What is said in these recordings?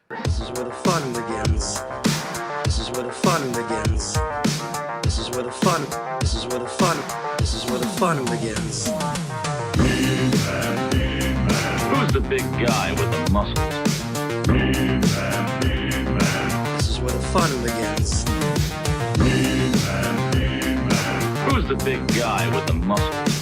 This is where the fun begins. This is where the fun begins. This is where the fun. This is where the fun. This is where the fun begins. Who's the big guy with the muscles? This is where the fun begins. Who's the big guy with the muscles?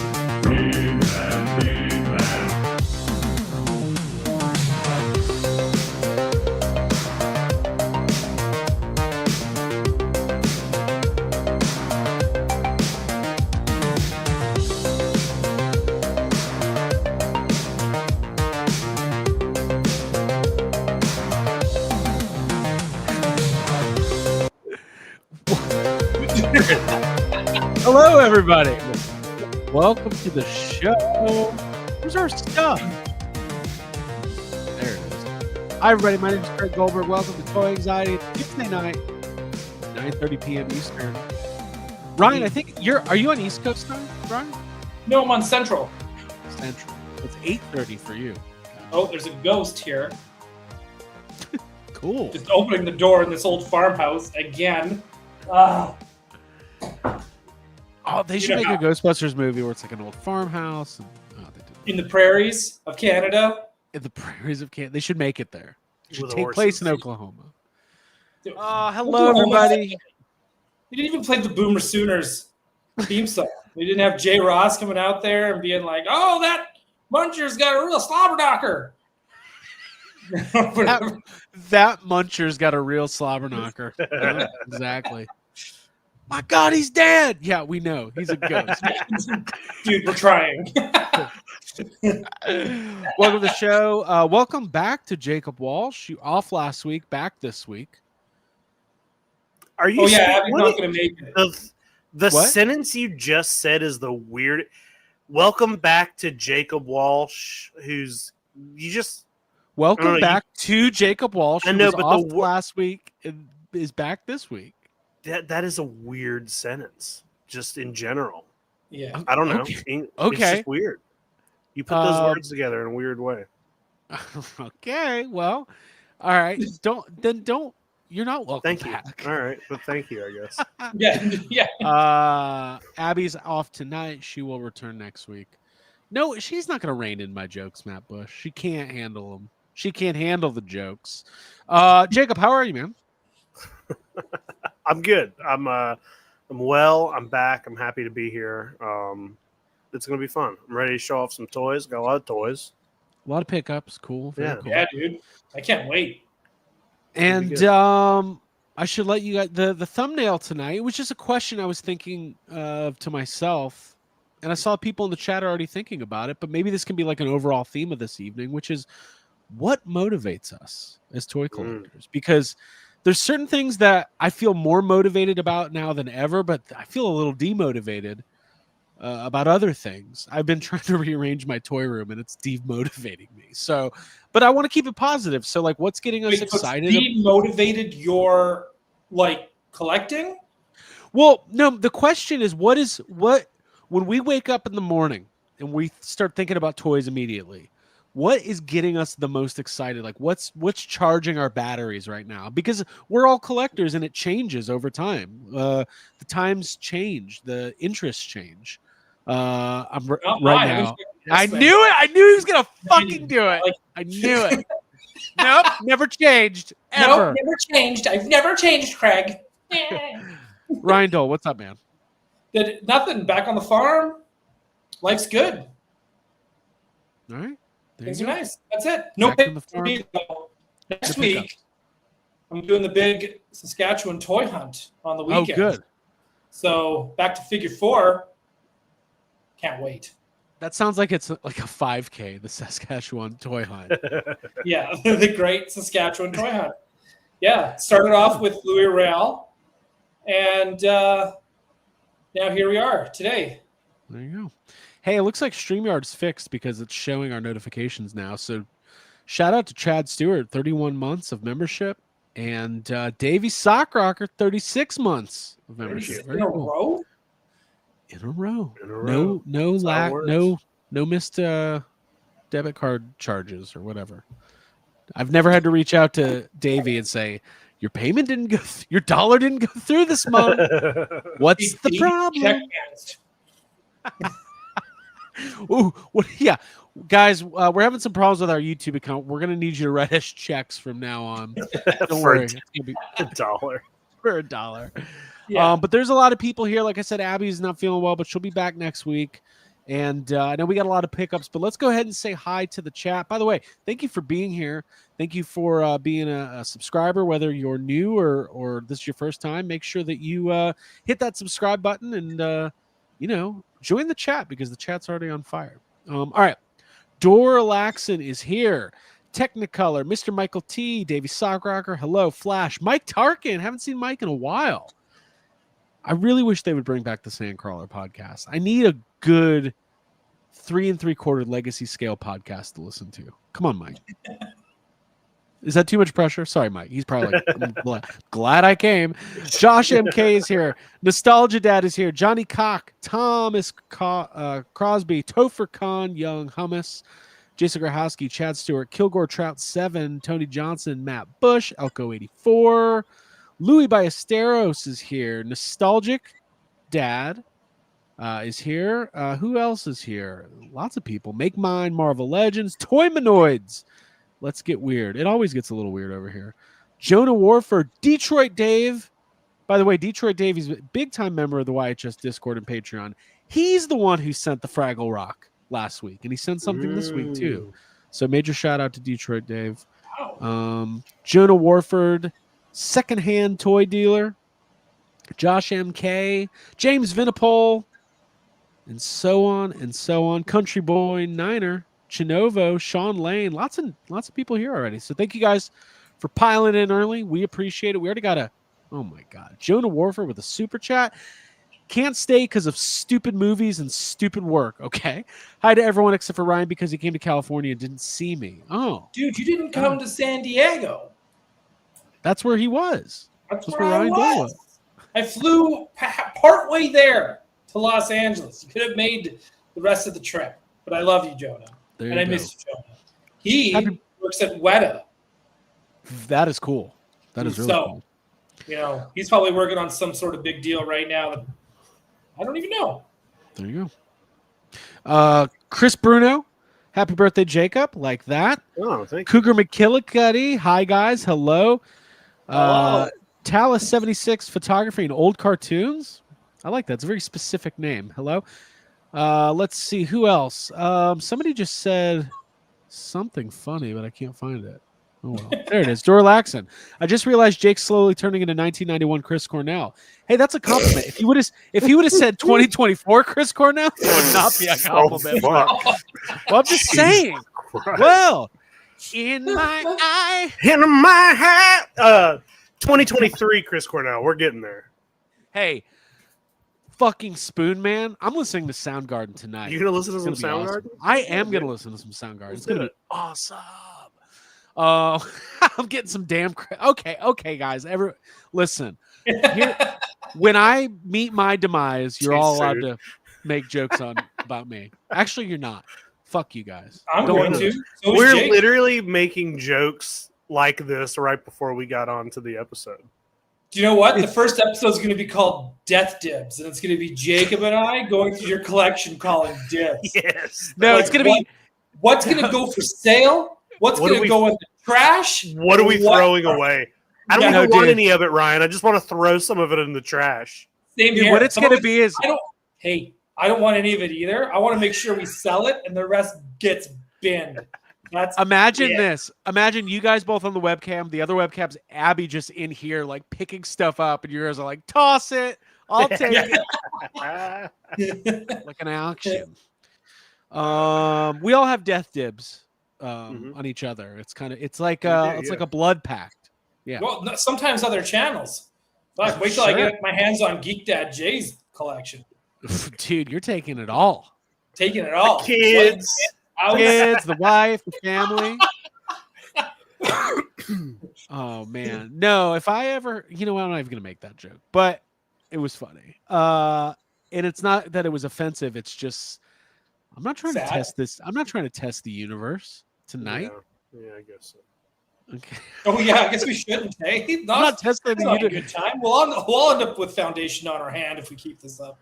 Hello, everybody. Welcome to the show. Where's our stuff? There it is. Hi, everybody. My name is Craig Goldberg. Welcome to Toy Anxiety. Tuesday night, 9:30 p.m. Eastern. Ryan, I think are you on East Coast time, Ryan? No, I'm on Central. Central. It's 8:30 for you. Oh, there's a ghost here. Cool. Just opening the door in this old farmhouse again. Oh, they should make a Ghostbusters movie where it's like an old farmhouse. And, they did. In the prairies of Canada. In the prairies of Canada. They should make it there. It should With take place in Oklahoma. Oh, hello, everybody. We didn't even play the Boomer Sooners theme song. We didn't have Jay Ross coming out there and being like, "Oh, that Muncher's got a real slobber knocker." that Muncher's got a real slobber knocker. Yeah, exactly. My God, he's dead. Yeah, we know. He's a ghost. Dude, we're trying. Welcome to the show. Welcome back to Jacob Walsh. You off last week, back this week. Are you? Oh yeah, Abby's not going to make it. The sentence you just said is the weird. Welcome back to Jacob Walsh, Welcome back to Jacob Walsh. I know, who was but off last week is back this week. That is a weird sentence, just in general. Yeah, I don't know. Okay. It's just weird. You put those words together in a weird way. Okay, well, all right. Don't. You're not welcome. Thank back. you. All right, but thank you, I guess. yeah. Abby's off tonight. She will return next week. No, she's not going to rein in my jokes, Matt Bush. She can't handle them. She can't handle the jokes. Jacob, how are you, man? I'm good. I'm well. I'm back. I'm happy to be here. It's gonna be fun. I'm ready to show off some toys. Got a lot of toys. A lot of pickups. Cool. Very cool. Yeah, dude. I can't wait. And I should let you guys the thumbnail tonight. It was just a question I was thinking of to myself, and I saw people in the chat already thinking about it. But maybe this can be like an overall theme of this evening, which is what motivates us as toy collectors. Because there's certain things that I feel more motivated about now than ever, but I feel a little demotivated about other things. I've been trying to rearrange my toy room, and it's demotivating me. So, but I want to keep it positive. So, like, what's getting us excited? Demotivated your collecting? Well, no. The question is, what when we wake up in the morning and we start thinking about toys immediately? What is getting us the most excited? Like what's charging our batteries right now? Because we're all collectors and it changes over time. The times change, the interests change. I knew it. I knew he was gonna fucking do it. I knew it. Nope, never changed. Ever. Nope, never changed. I've never changed, Craig. Ryan Dole, what's up, man? Nothing. Back on the farm. Life's good. All right. Things are nice. That's it. No pickups for me, though. Next week, I'm doing the big Saskatchewan toy hunt on the weekend. Oh, good. So back to figure 4. Can't wait. That sounds like it's like a 5K, the Saskatchewan toy hunt. Yeah, the great Saskatchewan toy hunt. Yeah, started off with Louis Royale, and now here we are today. There you go. Hey, it looks like StreamYard's fixed because it's showing our notifications now. So shout out to Chad Stewart, 31 months of membership, and Davey Sockrocker, 36 months of membership. In a row? In a row. No missed debit card charges or whatever. I've never had to reach out to Davey and say, your payment didn't go, your dollar didn't go through this month. What's the Check problem? managed. Ooh, what? Yeah, guys, we're having some problems with our YouTube account. We're gonna need you to write us checks from now on. Don't For worry, it's gonna be $1. for $1. Yeah. But there's a lot of people here. Like I said, Abby's not feeling well, but she'll be back next week. And I know we got a lot of pickups, but let's go ahead and say hi to the chat. By the way, thank you for being here. Thank you for being a subscriber, whether you're new or this is your first time. Make sure that you hit that subscribe button and, join the chat because the chat's already on fire. All right. Dora Laxon is here. Technicolor, Mr. Michael T, Davey Sockrocker, hello, Flash, Mike Tarkin. Haven't seen Mike in a while. I really wish they would bring back the Sandcrawler podcast. I need a good 3 3/4 legacy scale podcast to listen to. Come on, Mike. Is that too much pressure? Sorry, Mike. He's probably like, I'm glad I came. Josh MK is here. Nostalgia Dad is here. Johnny Cock, Thomas Crosby, Topher Khan, Young Hummus, Jason Grahowski, Chad Stewart, Kilgore Trout 7, Tony Johnson, Matt Bush, Elko 84. Louis Ballesteros is here. Nostalgic Dad is here. Who else is here? Lots of people. Make Mine, Marvel Legends, Toymanoids. Let's get weird. It always gets a little weird over here. Jonah Warford, Detroit Dave. By the way, Detroit Dave is a big-time member of the YHS Discord and Patreon. He's the one who sent the Fraggle Rock last week, and he sent something this week too. So major shout-out to Detroit Dave. Jonah Warford, Secondhand Toy Dealer, Josh MK, James Vinipole, and so on and so on. Country Boy Niner, Chinovo, Sean Lane, lots of people here already. So thank you guys for piling in early. We appreciate it. We already got oh my God, Jonah Warford with a super chat. Can't stay because of stupid movies and stupid work. Okay. Hi to everyone except for Ryan because he came to California and didn't see me. Oh, Dude, you didn't come to San Diego. that's where he was. That's where I Ryan Dole was. I flew partway there to Los Angeles. You could have made the rest of the trip. But I love you, Jonah. There And you I go. miss you, Jonah. He works at Weta. That is cool. That is really So, cool. He's probably working on some sort of big deal right now that I don't even know. There you go. Chris Bruno, happy birthday, Jacob. Like that. Oh, thank you. Cougar McKillicuddy. Hi, guys. Hello. Hello. Talus 76 Photography and Old Cartoons. I like that. It's a very specific name. Hello. Let's see. Who else? Somebody just said something funny, but I can't find it. Oh, well. There it is. Dora Laxon. I just realized Jake's slowly turning into 1991 Chris Cornell. Hey, that's a compliment. If he would have said 2024 Chris Cornell, it would not be a compliment. fuck. Well, I'm just saying. Christ. Well, in my eye. In my hat. 2023 Chris Cornell. We're getting there. Hey, fucking Spoon Man. I'm listening to Soundgarden tonight. You gonna listen to some It's gonna be Soundgarden? awesome. I am gonna listen to some Soundgarden. It's gonna do be awesome. I'm getting some damn. Okay, guys. Listen. When I meet my demise, you're all allowed to make jokes about me. Actually, you're not. Fuck you guys. I'm Don't going do to. it. So is We're Jake. literally making jokes like this right before we got onto the episode. Do you know what? The first episode is going to be called Death Dibs, and it's going to be Jacob and I going through your collection calling dibs. Yes. No, Like, it's gonna be. What's going to go for sale? What's What going are to we- go in the trash? What are we throwing away? I don't No, even want dude. any of it, Ryan. I just want to throw some of it in the trash. Same Dude, here. what it's Some of gonna it- be is I don't want any of it either. I want to make sure we sell it and the rest gets binned. That's imagine yeah. this. Imagine you guys both on the webcam. The other webcam's Abby just in here, like picking stuff up, and you guys are like, "Toss it, I'll take it," like an auction. We all have death dibs on each other. It's like like a blood pact. Yeah. Well, no, sometimes other channels. Like, wait till I get my hands on Geek Dad Jay's collection. Dude, you're taking it all. Taking it all. Kids. Kids, the wife, the family. Oh man, no! If I ever, I'm not even gonna make that joke, but it was funny. And it's not that it was offensive. It's just I'm not trying to Sad. test this. I'm not trying to test the universe tonight. Yeah, I guess so. Okay. Oh yeah, I guess we shouldn't. Hey, I'm not testing that's not you a good time. We'll end up with foundation on our hand if we keep this up.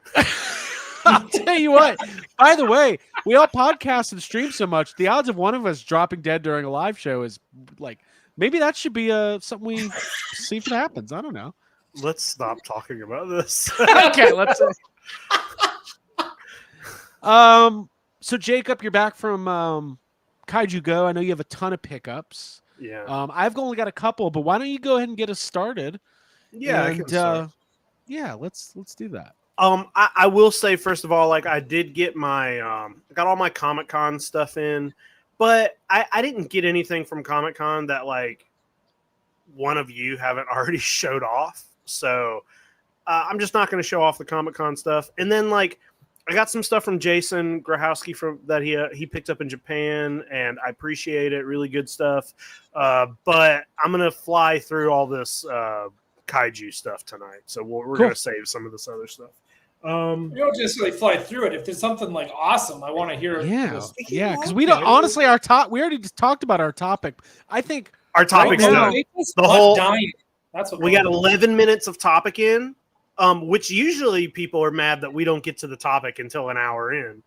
I'll tell you what. By the way, we all podcast and stream so much. The odds of one of us dropping dead during a live show is like maybe that should be something we see if it happens. I don't know. Let's stop talking about this. Okay, let's. So Jacob, you're back from Kaiju Go. I know you have a ton of pickups. Yeah. I've only got a couple, but why don't you go ahead and get us started? Yeah, I can start. Yeah, let's do that. I will say first of all, like I did get my I got all my Comic-Con stuff in, but I didn't get anything from Comic-Con that like one of you haven't already showed off. So I'm just not going to show off the Comic-Con stuff. And then like I got some stuff from Jason Grahowski from that he picked up in Japan, and I appreciate it. Really good stuff. But I'm gonna fly through all this kaiju stuff tonight, so we're gonna save some of this other stuff. You don't just really fly through it. If there's something like awesome, I want to hear. Yeah, because we don't. Honestly, we already just talked about our topic. I think our topic's done. The whole dying. That's what we got 11 minutes of topic in. Which usually people are mad that we don't get to the topic until an hour in.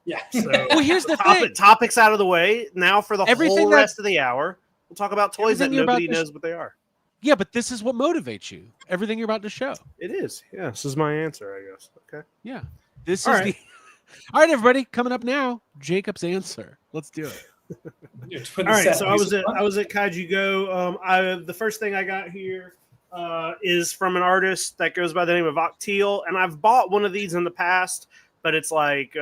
Yeah. So well, here's the thing. Topic's out of the way. Now for the whole rest of the hour, we'll talk about toys that nobody knows what they are. Yeah, but this is what motivates you. Everything you're about to show. It is. Yeah, this is my answer, I guess. Okay. Yeah. This is the All right, everybody, coming up now, Jacob's answer. Let's do it. All right, so I was at Kaiju Go. The first thing I got here is from an artist that goes by the name of Octeal, and I've bought one of these in the past, but it's like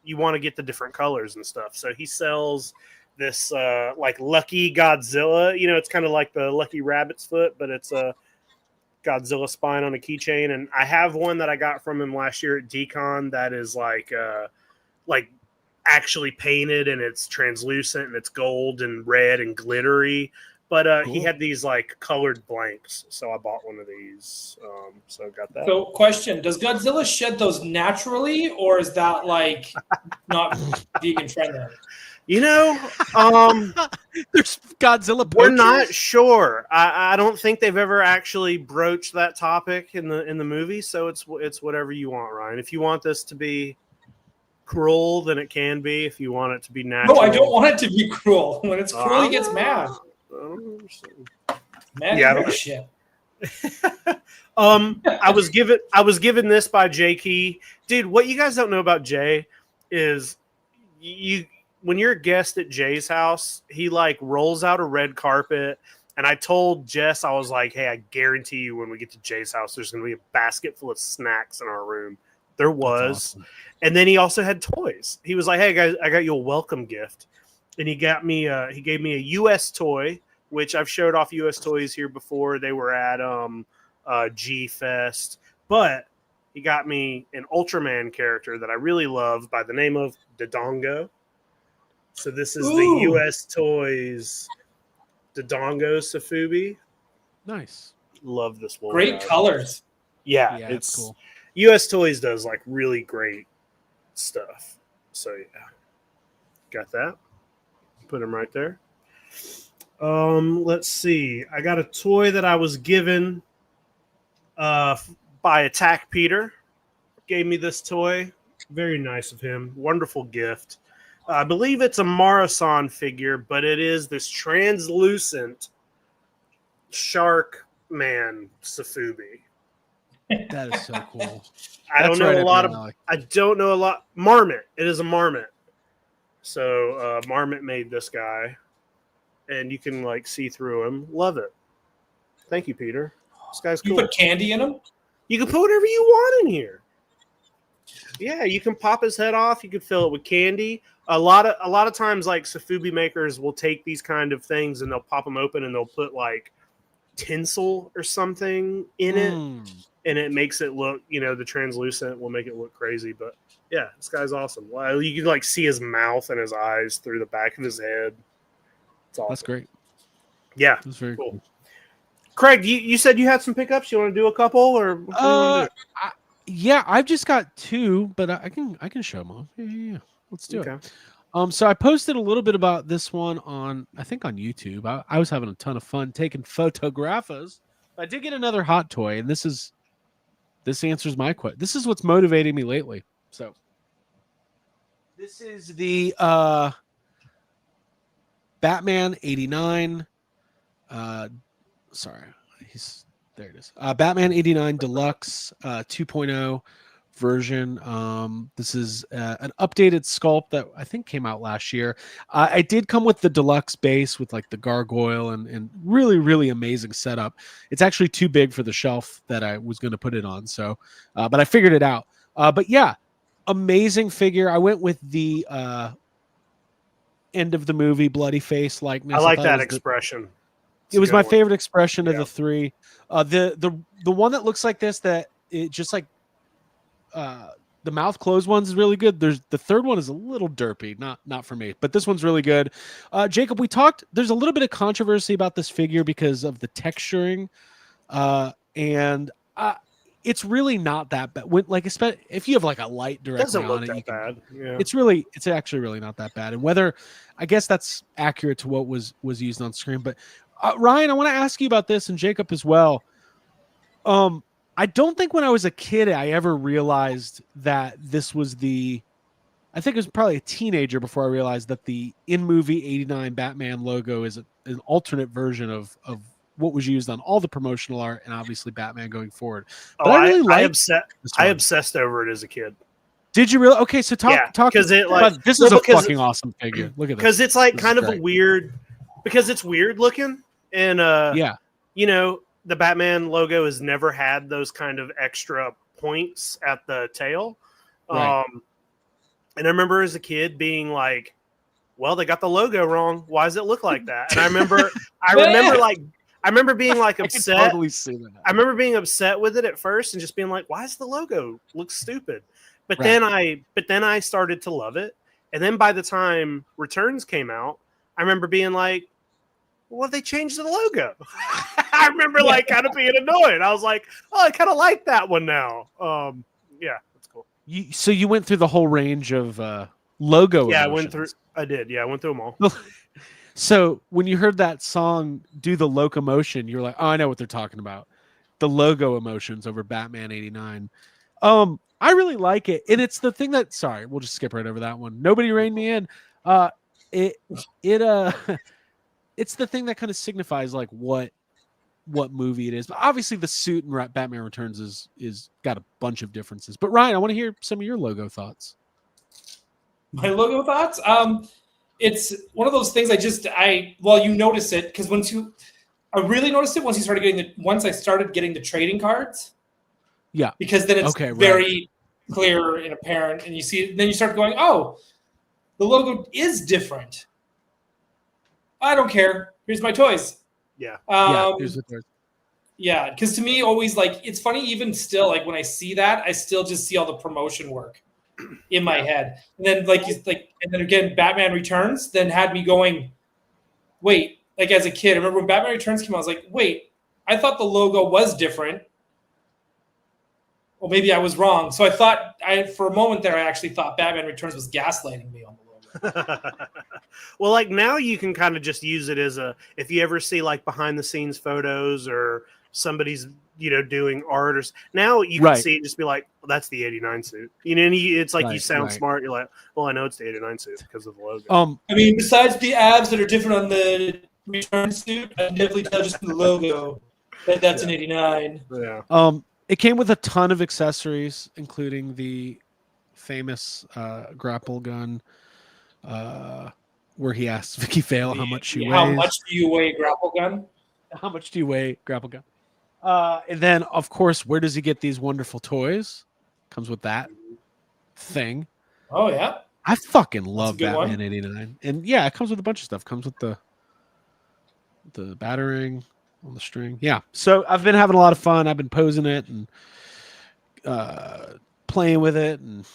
you want to get the different colors and stuff. So he sells this like Lucky Godzilla. You know, it's kind of like the Lucky Rabbit's foot, but it's a Godzilla spine on a keychain. And I have one that I got from him last year at DCon that is like actually painted, and it's translucent, and it's gold and red and glittery. But he had these like colored blanks, so I bought one of these. So I got that. So, question: does Godzilla shed those naturally, or is that like not vegan friendly? You know, there's Godzilla. We're not sure. I don't think they've ever actually broached that topic in the movie. So it's whatever you want, Ryan. If you want this to be cruel, then it can be. If you want it to be natural, no, I don't want it to be cruel. When it's cruel, he gets mad. Mad shit. I was given this by Jay Key. Dude, what you guys don't know about Jay is when you're a guest at Jay's house, he like rolls out a red carpet. And I told Jess, I was like, hey, I guarantee you when we get to Jay's house, there's going to be a basket full of snacks in our room. There was. Awesome. And then he also had toys. He was like, hey, guys, I got you a welcome gift. And he gave me a U.S. toy, which I've showed off U.S. toys here before. They were at G Fest. But he got me an Ultraman character that I really love by the name of Dodongo. So this is the U.S. Toys Dodongo Sofubi. Nice. Love this one. Great colors. Yeah, it's cool. U.S. Toys does like really great stuff. So yeah, got that. Put him right there. Let's see. I got a toy that I was given by Attack Peter. Gave me this toy. Very nice of him. Wonderful gift. I believe it's a Marasan figure, but it is this translucent shark man Sofubi. That is so cool. I don't know a lot. Marmot. It is a Marmot. So Marmot made this guy, and you can like see through him. Love it. Thank you, Peter. This guy's cool. You put candy in him? You can put whatever you want in here. Yeah, you can pop his head off. You can fill it with candy. A lot of times, like Sofubi makers will take these kind of things and they'll pop them open and they'll put like tinsel or something in it, and it makes it look, the translucent will make it look crazy. But yeah, this guy's awesome. Well, you can like see his mouth and his eyes through the back of his head. It's awesome. That's great. Yeah, that's very cool. Craig, you said you had some pickups. You want to do a couple, or what do you want to do? Yeah, I've just got two, but I can show them off. Yeah. Let's do it. So I posted a little bit about this one I think on YouTube. I was having a ton of fun taking photographs. I did get another hot toy, and this answers my question. This is what's motivating me lately. So this is the Batman 89. Sorry, there it is. Batman 89 Deluxe 2.0 version. This is an updated sculpt that I think came out last year. I did come with the deluxe base with like the gargoyle and really, really amazing setup. It's actually too big for the shelf that I was going to put it on. So, but I figured it out. But yeah, amazing figure. I went with the end of the movie bloody face likeness. I like thought that it was expression. It was my favorite expression of Yeah. the three. The one that looks like this, that it just like the mouth closed ones is really good. There's the third one is a little derpy, not for me, but this one's really good. Jacob, we talked. There's a little bit of controversy about this figure because of the texturing, and it's really not that bad. If you have like a light directly Doesn't on look it, that bad. Yeah. it's actually really not that bad. And whether I guess that's accurate to what was used on screen. But Ryan, I want to ask you about this, and Jacob as well. I don't think when I was a kid I ever realized that this was I think it was probably a teenager before I realized that the in-movie 89 Batman logo is an alternate version of what was used on all the promotional art and obviously Batman going forward. But I obsessed over it as a kid. Did you really? Okay, so talk because it like this is a fucking awesome figure. Look at this. Because it's like kind of a weird, because it's weird looking, and the Batman logo has never had those kind of extra points at the tail. Right. And I remember as a kid being like, well, they got the logo wrong. Why does it look like that? And I remember being like upset. I can totally see that. I remember being upset with it at first and just being like, why does the logo look stupid? But Right. then I started to love it. And then by the time Returns came out, I remember being like, well, they changed the logo. I remember like kind of being annoyed. I was like, oh, I kind of like that one now. Yeah, that's cool. So you went through the whole range of logo. Yeah, emotions. I did. Yeah, I went through them all. So when you heard that song do the locomotion, you're like, oh, I know what they're talking about. The logo emotions over Batman 89. I really like it. And it's the thing that, sorry, we'll just skip right over that one. Nobody reined me in. It's the thing that kind of signifies like what movie it is. But obviously the suit in Batman Returns is got a bunch of differences. But Ryan, I want to hear some of your logo thoughts. My logo thoughts? It's one of those things you notice it because I really noticed it once I started getting the trading cards. Yeah. Because then it's very clear and apparent, and you see it, and then you start going, oh, the logo is different. I don't care. Here's my toys. Yeah. Here's the toys. Yeah, because to me, always like it's funny. Even still, like when I see that, I still just see all the promotion work in my head, and then and then again, Batman Returns then had me going, wait. Like as a kid, I remember when Batman Returns came out, I was like, wait, I thought the logo was different. Well, maybe I was wrong. So for a moment there, I actually thought Batman Returns was gaslighting me on the logo. Well, like now you can kind of just use it as if you ever see like behind the scenes photos or somebody's, doing art now you can see it, just be like, well, that's the 89 suit. It's like you sound smart. You're like, well, I know it's the 89 suit because of the logo. I mean, besides the abs that are different on the Return suit, I can definitely tell just from the logo that's an 89. Yeah. It came with a ton of accessories, including the famous grapple gun, where he asks Vicky Vale how much she weighs. How much do you weigh, grapple gun? How much do you weigh, grapple gun? And then, of course, where does he get these wonderful toys? Comes with that thing. Oh, yeah. I fucking love Batman one. 89. And yeah, it comes with a bunch of stuff. Comes with the battering on the string. Yeah. So I've been having a lot of fun. I've been posing it and playing with it and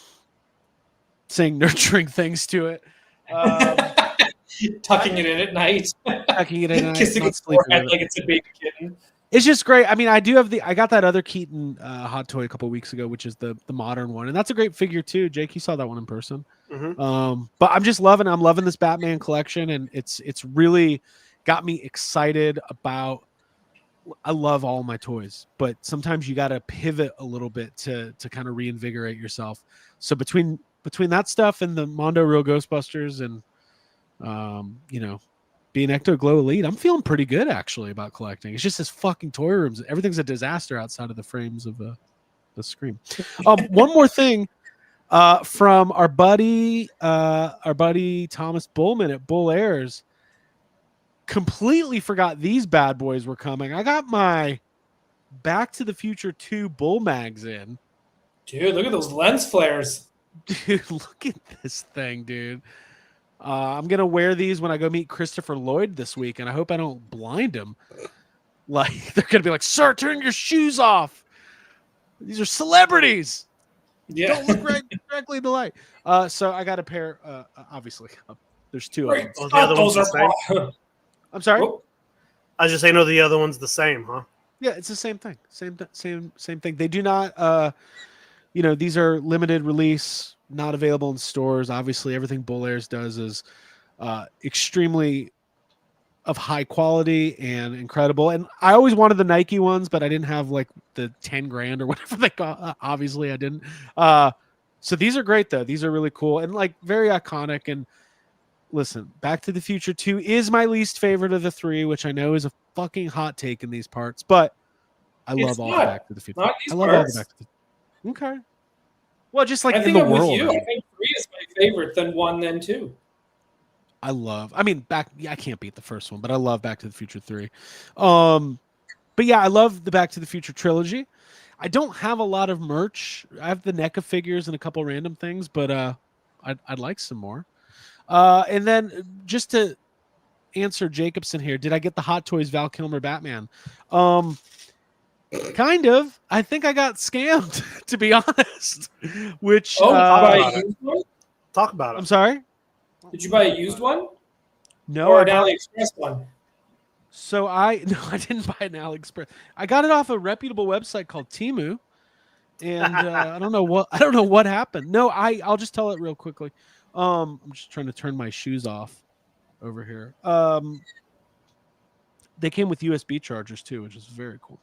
saying nurturing things to it. Tucking it in at night. Tucking it in at night. Kissing its forehead like it's a baby kitten. It's just great. I mean, I got that other Keaton hot toy a couple weeks ago, which is the modern one, and that's a great figure too. Jake, you saw that one in person. Mhm. But I'm loving this Batman collection, and it's really got me excited about. I love all my toys, but sometimes you got to pivot a little bit to kind of reinvigorate yourself. So between that stuff and the Mondo Real Ghostbusters and being Ecto Glow Elite, I'm feeling pretty good actually about collecting. It's just this fucking toy rooms. Everything's a disaster outside of the frames of the screen. One more thing from our buddy Thomas Bullman at Bull Airs. Completely forgot these bad boys were coming. I got my Back to the Future 2 Bull mags in. Dude, look at those lens flares. Dude, look at this thing, dude. I'm going to wear these when I go meet Christopher Lloyd this week, and I hope I don't blind him. Like, they're going to be like, sir, turn your shoes off. These are celebrities. Yeah. Don't look directly in the light. So I got a pair, obviously. There's two of them. Oh, the other one's the same? I'm sorry? Oh, I was just saying, no, the other one's the same, huh? Yeah, it's the same thing. Same thing. They do not, these are limited release, not available in stores. Obviously, everything Bull Airs does is extremely of high quality and incredible. And I always wanted the Nike ones, but I didn't have like the 10 grand or whatever they got. Obviously, I didn't. So these are great though. These are really cool and like very iconic. And listen, Back to the Future 2 is my least favorite of the three, which I know is a fucking hot take in these parts, but I love all the Back to the Future. I love all the Back to the Okay. Well, just like I in think the I'm world. with you. I think 3 is my favorite, then 1, then 2. I can't beat the first one, but I love Back to the Future 3. But yeah, I love the Back to the Future trilogy. I don't have a lot of merch. I have the NECA figures and a couple random things, but I'd like some more. And then just to answer Jacobson here, did I get the Hot Toys Val Kilmer Batman? Kind of. I think I got scammed, to be honest. Which Talk about it. I'm sorry. Did you buy a used one? No, Or an AliExpress one? So I didn't buy an AliExpress. I got it off a reputable website called Temu, and I don't know what happened. No, I'll just tell it real quickly. I'm just trying to turn my shoes off over here. They came with USB chargers too, which is very cool.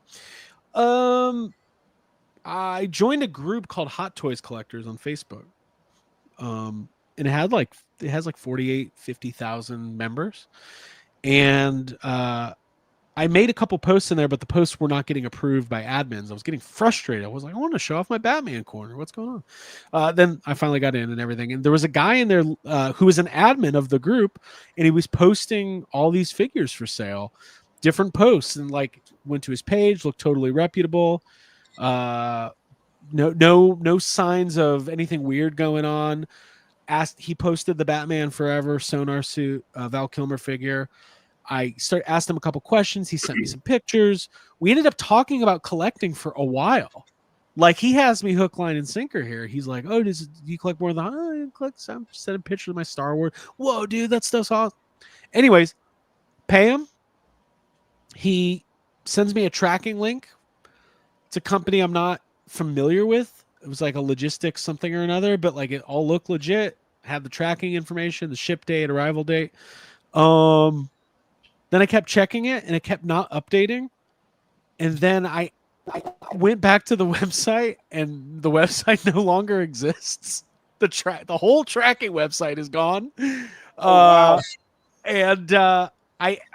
I joined a group called Hot Toys Collectors on Facebook. And it has like 50,000 members. And I made a couple posts in there, but the posts were not getting approved by admins. I was getting frustrated. I was like, I want to show off my Batman corner. What's going on? Then I finally got in and everything. And there was a guy in there who was an admin of the group, and he was posting all these figures for sale, different posts, and like went to his page, looked totally reputable. No signs of anything weird going on. He posted the Batman Forever Sonar suit Val Kilmer figure. I asked him a couple questions. He sent me some pictures. We ended up talking about collecting for a while. Like, he has me hook, line, and sinker here. He's like, "Oh, do you collect more than I collect?" I'm sending pictures of my Star Wars. Whoa, dude, that stuff's awesome. Anyways, pay him. He sends me a tracking link. It's a company I'm not familiar with. It was like a logistics something or another, but like it all looked legit. Had the tracking information, the ship date, arrival date. Then I kept checking it and it kept not updating. And then I went back to the website and the website no longer exists. The whole tracking website is gone. Wow. And I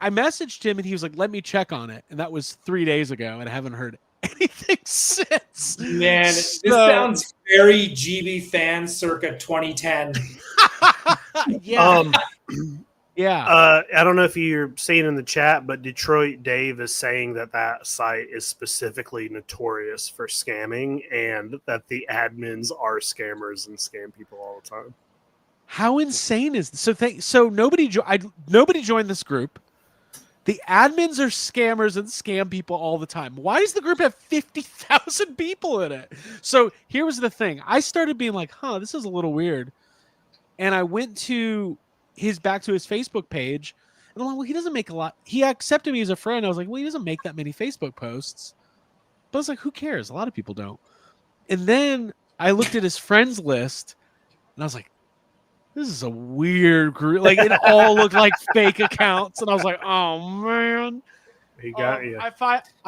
messaged him and he was like, "Let me check on it." And that was 3 days ago, and I haven't heard anything since. Man, this sounds very GB fan circa 2010. Yeah. Yeah. I don't know if you're seeing in the chat, but Detroit Dave is saying that site is specifically notorious for scamming and that the admins are scammers and scam people all the time. How insane is this? So nobody joined this group. The admins are scammers and scam people all the time. Why does the group have 50,000 people in it? So here was the thing. I started being like, this is a little weird. And I went to back to his Facebook page, And I'm like, well, he doesn't make a lot. He accepted me as a friend. I was like, well, he doesn't make that many Facebook posts. But I was like, who cares? A lot of people don't. And then I looked at his friends list, and I was like, this is a weird group. Like, it all looked like fake accounts. And I was like, oh, man. He got you. I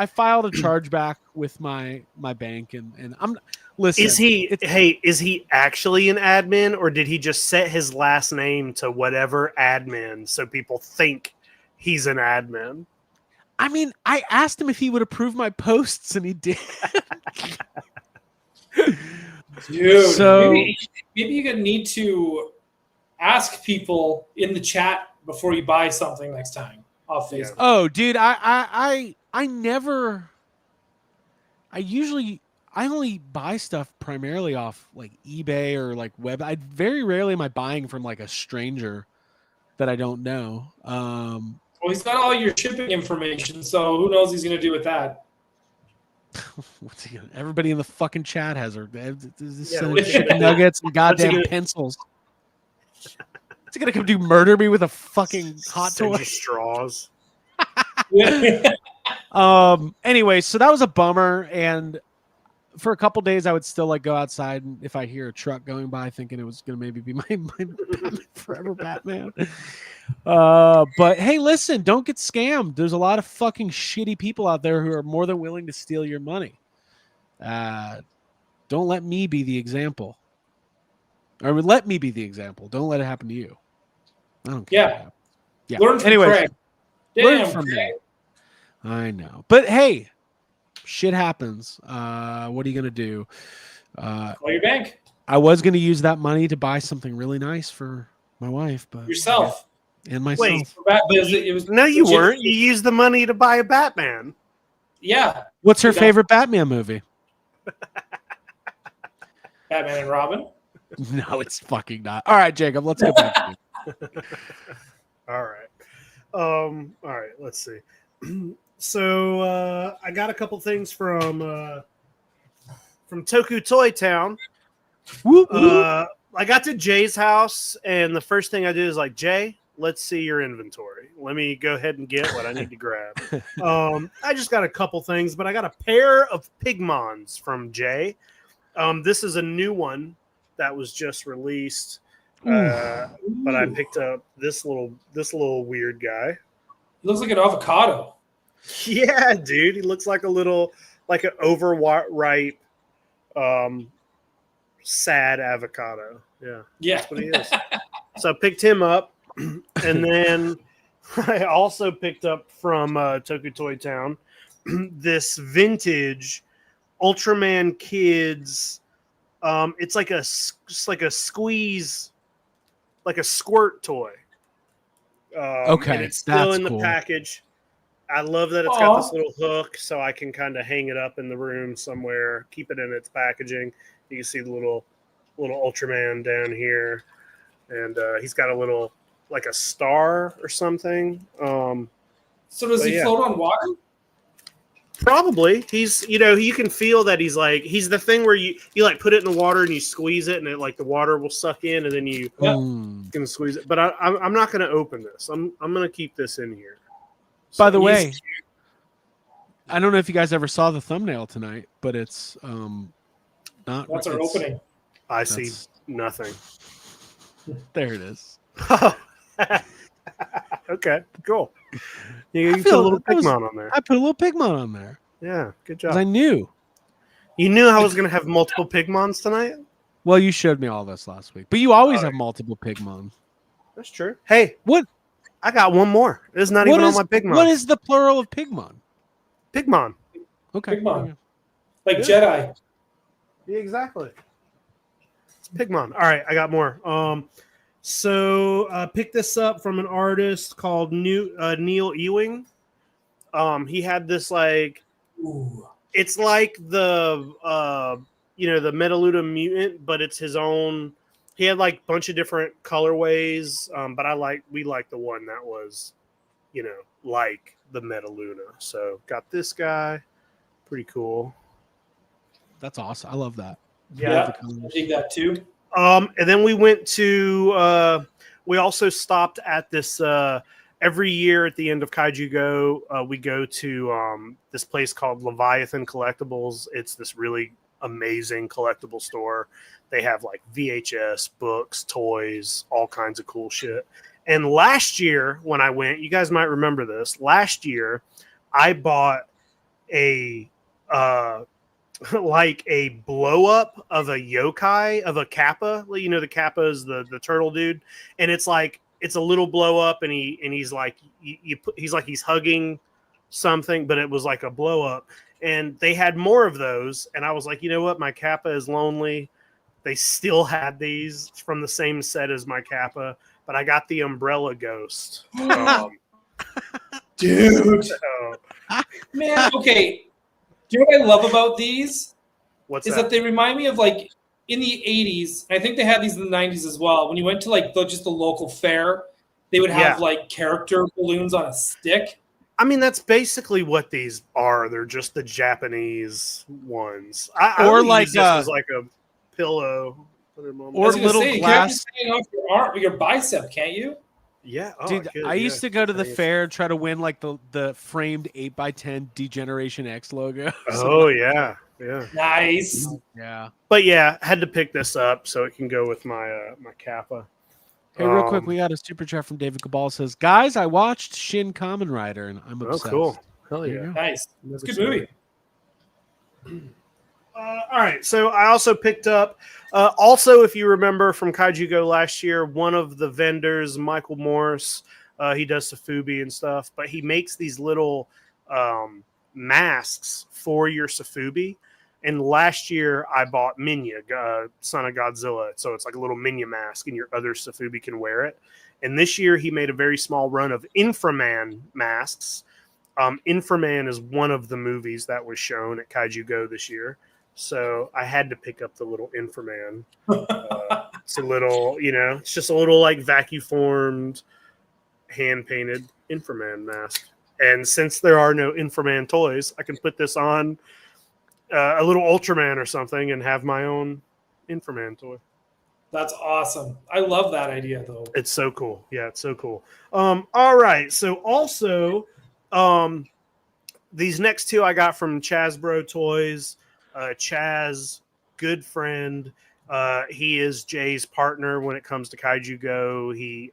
filed a chargeback with my bank, and I'm listen. Is he actually an admin, or did he just set his last name to whatever admin so people think he's an admin? I mean, I asked him if he would approve my posts, and he did. Dude, So- maybe you need to ask people in the chat before you buy something next time off Facebook. Oh, dude, I only buy stuff primarily off like eBay or like web. I very rarely am I buying from like a stranger that I don't know. Well, he's got all your shipping information, so who knows what he's going to do with that? What's he gonna, everybody in the fucking chat has her Yeah, what's he chicken gonna do? nuggets and goddamn gonna- pencils. Is he gonna come do murder me with a fucking hot Send toy? you straws. Anyway, so that was a bummer, and for a couple days I would still like go outside, and if I hear a truck going by thinking it was gonna maybe be my Batman Forever Batman. But hey, listen, don't get scammed. There's a lot of fucking shitty people out there who are more than willing to steal your money. Don't let me be the example. Or let me be the example. Don't let it happen to you. I don't care. Yeah. Learn from Anyways, Craig. learn Damn, from Craig. me. I know. But hey, shit happens. What are you gonna do? Call your bank. I was gonna use that money to buy something really nice for my wife, but Yourself. and myself. Wait. But it was No, you legit- weren't. You used the money to buy a Batman. Yeah. What's her Yeah. favorite Batman movie? Batman and Robin. No, it's fucking not. All right, Jacob, let's go back to you. All right. All right, let's see. So I got a couple things from Toku Toy Town. Whoop, whoop. I got to Jay's house, and the first thing I did is like, Jay, let's see your inventory. Let me go ahead and get what I need to grab. I just got a couple things, but I got a pair of Pigmons from Jay. This is a new one that was just released, but I picked up this little weird guy. He looks like an avocado. Yeah, dude, he looks like an overripe, sad avocado. Yeah. Yeah. That's what he is. So I picked him up, and then I also picked up from Toku Toy Town this vintage Ultraman Kids. It's like a squeeze, like a squirt toy. Okay, and it's still that's in the cool. package. I love that it's got this little hook, so I can kind of hang it up in the room somewhere, keep it in its packaging. You can see the little Ultraman down here, and he's got a little, like a star or something. So does But he yeah. float on water? Probably. He's, you can feel that he's the thing where you like put it in the water and you squeeze it, and it like the water will suck in, and then you can squeeze it. But I'm not going to open this. I'm going to keep this in here. By So the he's way, cute. I don't know if you guys ever saw the thumbnail tonight, but it's not. That's our it's- opening. I see that's- nothing. There it is. Okay, cool. You I put a feel- little that was- Pigmon on there. I put a little Pigmon on there Yeah, good because job. I knew. You knew I was going to have multiple Pigmons tonight? Well, you showed me all this last week, but you always Oh, have multiple Pigmon. That's true. Hey, What? I got one more. It's not What even is on my Pigmon. what is the plural of Pigmon? Pigmon? Okay. Pigmon. Like Yeah. Jedi. Yeah, exactly. It's Pigmon. All right, I got more. So I picked this up from an artist called Neil Ewing. He had this like, Ooh. it's like the the Metaluda mutant, but it's his own. He had like a bunch of different colorways, but we like the one that was, like the Metaluna. So got this guy, pretty cool. That's awesome. I love that. Yeah, the colors. I dig that too. And then we went to. We also stopped at this every year at the end of Kaiju Go, we go to this place called Leviathan Collectibles. It's this really amazing collectible store. They have like VHS, books, toys, all kinds of cool shit. And last year when I went, you guys might remember this. Last year, I bought a like a blow up of a yokai of a kappa. You know, the kappa is the turtle dude, and it's like it's a little blow up, and he's like he's hugging something, but it was like a blow up. And they had more of those, and I was like, you know what, my kappa is lonely. They still had these from the same set as my kappa, but I got the umbrella ghost. Dude, So, man, okay. Do you know what I love about these? what's Is that? that they remind me of like in the 80s, I think they had these in the 90s as well. When you went to like just the local fair, they would have Yeah. like character balloons on a stick. I mean, that's basically what these are. They're just the Japanese ones. Or would like, use this as like a pillow. Put them on Or I was gonna little say, you glass- can't just hang off your arm, your bicep, can't you? yeah, oh, Dude, could, I used to go to the Hang it. fair and try to win like the framed 8x10 Degeneration X logo. Oh yeah, yeah. Nice. Yeah. But yeah, had to pick this up so it can go with my my kappa. Hey, real quick, we got a super chat from David Cabal. Says, guys, I watched Shin Kamen Rider and I'm Oh, obsessed. cool. Hell There you yeah. go. Nice. Never It's a good seen movie. All right, so I also picked up. Also, if you remember from Kaiju Go last year, one of the vendors, Michael Morris, he does Sofubi and stuff, but he makes these little masks for your Sofubi. And last year, I bought Minya, son of Godzilla. So it's like a little Minya mask, and your other Sofubi can wear it. And this year, he made a very small run of Inframan masks. Inframan is one of the movies that was shown at Kaiju Go this year. So I had to pick up the little Inframan. It's a little, it's just a little like vacuum formed, hand painted Inframan mask. And since there are no Inframan toys, I can put this on a little Ultraman or something and have my own Inframan toy. That's awesome. I love that idea, though. It's so cool. Yeah, it's so cool. All right. So also, these next two I got from Hasbro Toys. Chaz, good friend. He is Jay's partner when it comes to Kaiju Go. He,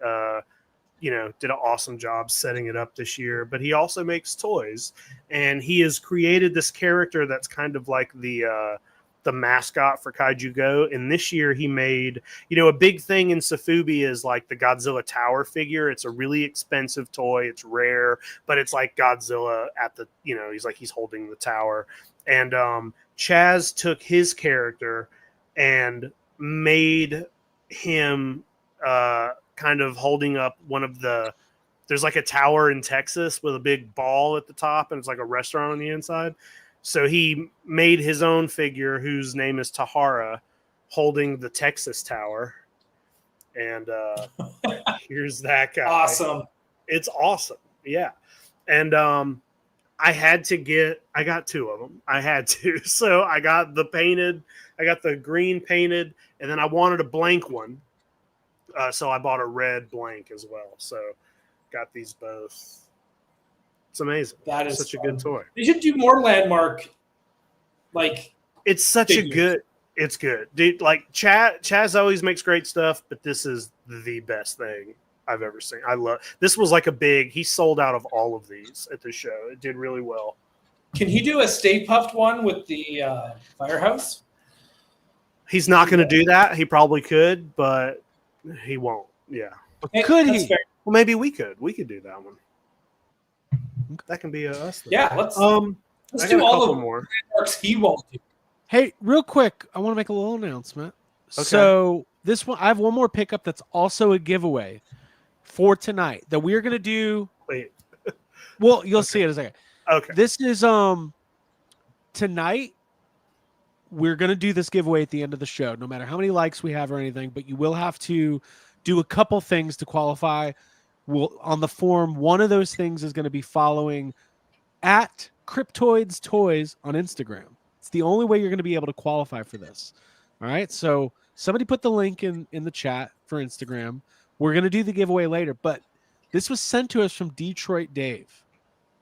did an awesome job setting it up this year, but he also makes toys, and he has created this character that's kind of like the mascot for Kaiju Go. And this year he made, a big thing in Sofubi is like the Godzilla Tower figure. It's a really expensive toy. It's rare, but it's like Godzilla at the, he's holding the tower. And Chaz took his character and made him kind of holding up one of there's like a tower in Texas with a big ball at the top, and it's like a restaurant on the inside. So he made his own figure whose name is Tahara, holding the Texas Tower. And here's that guy. Awesome. It's awesome. Yeah. And I got two of them. I had to. So I got the green painted, and then I wanted a blank one. So I bought a red blank as well. So got these both. It's amazing. That is such fun. a good toy. They should do more Landmark. It's such figures. it's good. Dude, like Chaz always makes great stuff, but this is the best thing I've ever seen. This was like he sold out of all of these at the show. It did really well. Can he do a Stay Puft one with the firehouse? He's not going to do that. He probably could, but he won't. Yeah. Could That's he? fair. Well, maybe we could. We could do that one. That can be us. Then. Yeah, let's I got do a all couple the more. Landmarks he won't do. Hey, real quick, I want to make a little announcement. Okay. So this one, I have one more pickup that's also a giveaway for tonight that we are going to do. Wait. Well, you'll see it in a second. Okay. This is tonight. We're going to do this giveaway at the end of the show, no matter how many likes we have or anything, but you will have to do a couple things to qualify. On the form, one of those things is going to be following at Cryptoids Toys on Instagram. It's the only way you're going to be able to qualify for this. All right. So somebody put the link in the chat for Instagram. We're going to do the giveaway later, but This was sent to us from Detroit Dave.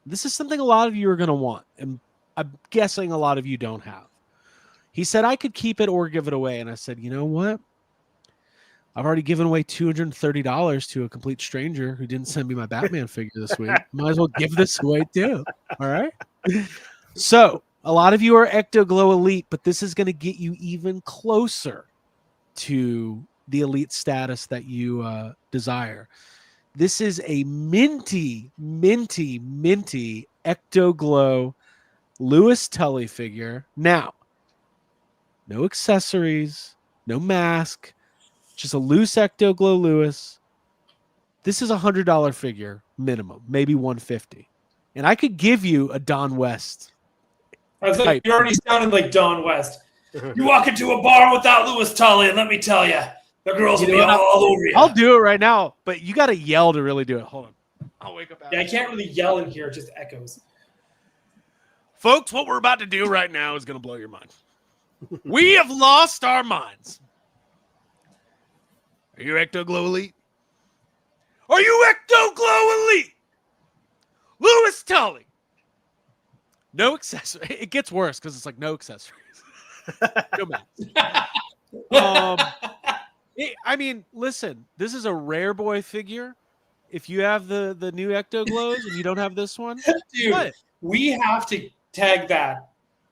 This is something a lot of you are going to want, and I'm guessing a lot of you don't have. He said I could keep it or give it away, and I said, you know what? I've already given away $230 to a complete stranger who didn't send me my Batman figure this week. Might as well give this away too. All right. So a lot of you are Ecto Glow Elite, but this is going to get you even closer to the elite status that you desire. This is a minty Ecto Glow Lewis Tully figure. Now, no accessories, no mask, just a loose Ecto Glow Lewis. This is $100 figure minimum, maybe $150, and I could give you a Don West. I was like, you already sounded like Don West. You walk into a bar without Lewis Tully, and let me tell you, the girls will be all over you. I'll do it right now, but you got to yell to really do it. Hold on. I'll wake up. Yeah, I can't really yell in here; it just echoes. Folks, what we're about to do right now is going to blow your mind. We have lost our minds. Are you Ecto Glow Elite? Are you Ecto Glow Elite? Lewis Tully. No accessories. It gets worse because it's like no accessories. No mask. I mean, listen, this is a rare boy figure. If you have the new Ecto Glows and you don't have this one, dude, what? We have to tag that.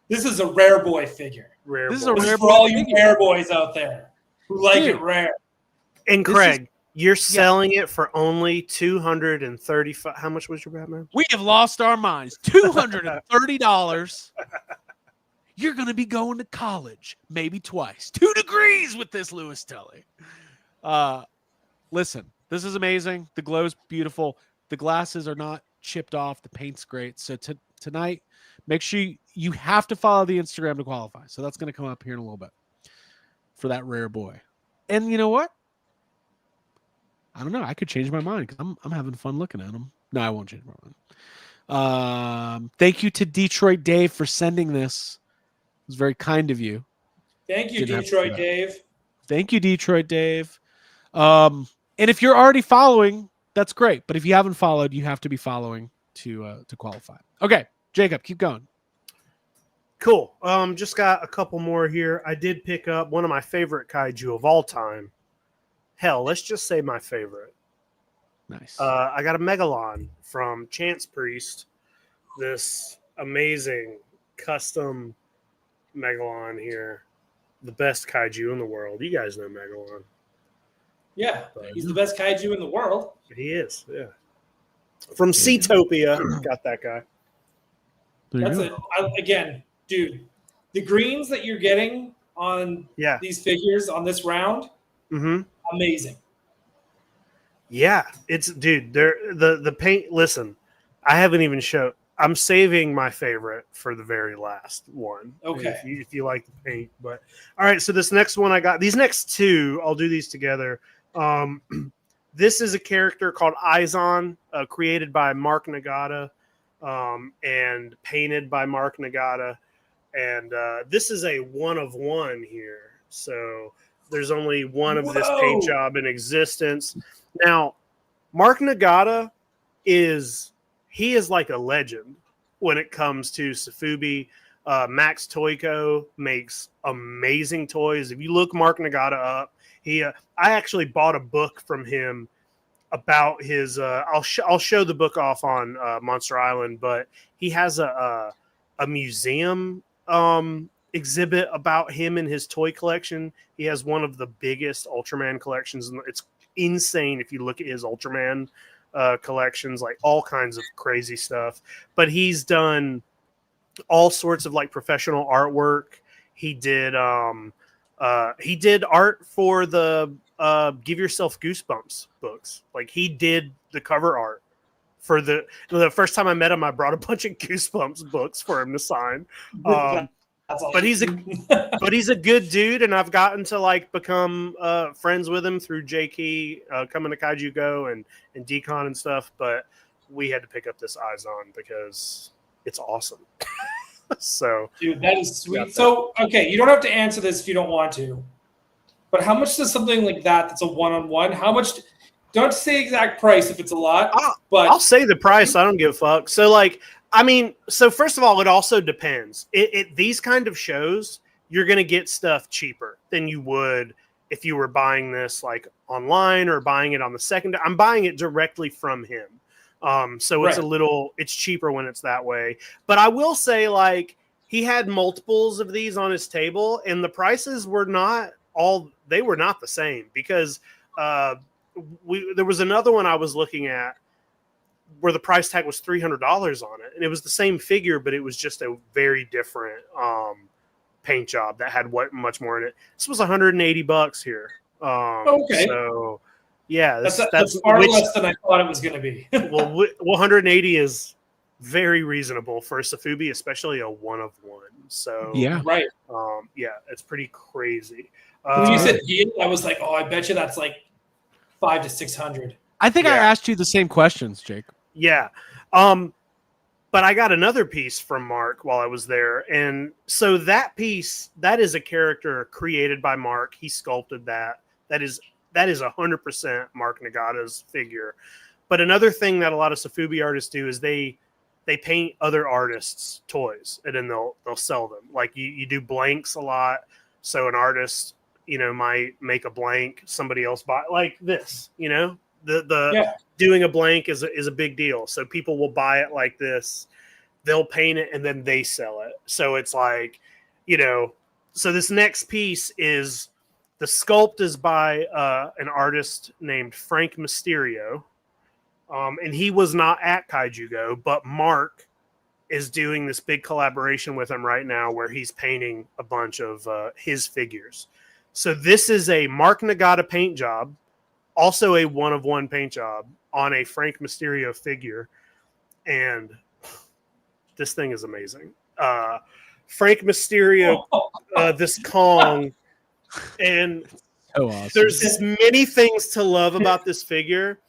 This is a rare boy figure. This is a rare for boy all figure. you rare boys out there who like it rare. And Craig, you're selling it for only $235. How much was your Batman? We have lost our minds. $230. You're going to be going to college, maybe twice. 2 degrees with this Lewis Tully. Listen, this is amazing. The glow's beautiful. The glasses are not chipped off. The paint's great. So tonight, make sure you have to follow the Instagram to qualify. So that's going to come up here in a little bit for that rare boy. And you know what? I don't know. I could change my mind because I'm having fun looking at them. No, I won't change my mind. Thank you to Detroit Dave for sending this. It was very kind of you. Thank you, Detroit Dave. Thank you, Detroit Dave. And if you're already following, that's great. But if you haven't followed, you have to be following to qualify. Okay, Jacob, keep going. Cool. Just got a couple more here. I did pick up one of my favorite kaiju of all time. Hell, let's just say my favorite. Nice. I got a Megalon from Chance Priest. This amazing custom Megalon here. The best kaiju in the world. You guys know Megalon. Yeah, he's the best kaiju in the world. He is, yeah. From Seatopia, got that guy. Again, dude, the greens that you're getting on these figures on this round, amazing. Yeah, they're the paint. Listen, I haven't even showed. I'm saving my favorite for the very last one. Okay. If you like the paint, but all right. So this next one I got. These next two, I'll do these together. This is a character called Izon, created by Mark Nagata, and painted by Mark Nagata. And this is a one of one here. So there's only one of this paint job in existence. Now, Mark Nagata is like a legend when it comes to Sofubi. Max Toyko makes amazing toys. If you look Mark Nagata up, I actually bought a book from him about his. I'll show the book off on Monster Island, but he has a museum exhibit about him and his toy collection. He has one of the biggest Ultraman collections, and it's insane if you look at his Ultraman collections, like all kinds of crazy stuff. But he's done all sorts of like professional artwork. He did art for the Give Yourself Goosebumps books. Like he did the cover art for the first time I met him. I brought a bunch of Goosebumps books for him to sign. But he's a good dude, and I've gotten to like become friends with him through J.K. Coming to Kaiju Go and Decon and stuff. But we had to pick up this Izon because it's awesome. So, dude, that is sweet. So, okay, you don't have to answer this if you don't want to. But how much does something like that's a one-on-one? How much Don't say exact price if it's a lot, but I'll say the price. I don't give a fuck. So like, I mean, so first of all, it also depends. These kind of shows, you're going to get stuff cheaper than you would if you were buying this like online or buying it on the second. I'm buying it directly from him. So it's it's cheaper when it's that way. But I will say, like, he had multiples of these on his table, and the prices were not the same because there was another one I was looking at where the price tag was $300 on it, and it was the same figure, but it was just a very different paint job that had much more in it. This was $180 here. Okay. So yeah, that's far less than I thought it was going to be. well, 180 is very reasonable for a Sofubi, especially a one of one. So yeah, right. Yeah, it's pretty crazy. When you said yield, I was like, oh, I bet you that's like $500 to $600. I think I asked you the same questions, Jake. Yeah. But I got another piece from Mark while I was there. And so that piece, that is a character created by Mark. He sculpted that. That is 100% Mark Nagata's figure. But another thing that a lot of Sofubi artists do is they paint other artists' toys, and then they'll sell them. Like you do blanks a lot. So an artist, might make a blank, somebody else buy, like this, doing a blank is a big deal. So people will buy it like this, they'll paint it, and then they sell it. So it's like, so this next piece is the sculpt is by an artist named Frank Mysterio. And he was not at Kaiju Go, but Mark is doing this big collaboration with him right now where he's painting a bunch of his figures. So this is a Mark Nagata paint job, also a one-of-one paint job on a Frank Mysterio figure. And this thing is amazing. Frank Mysterio, this Kong, and so awesome. There's many things to love about this figure.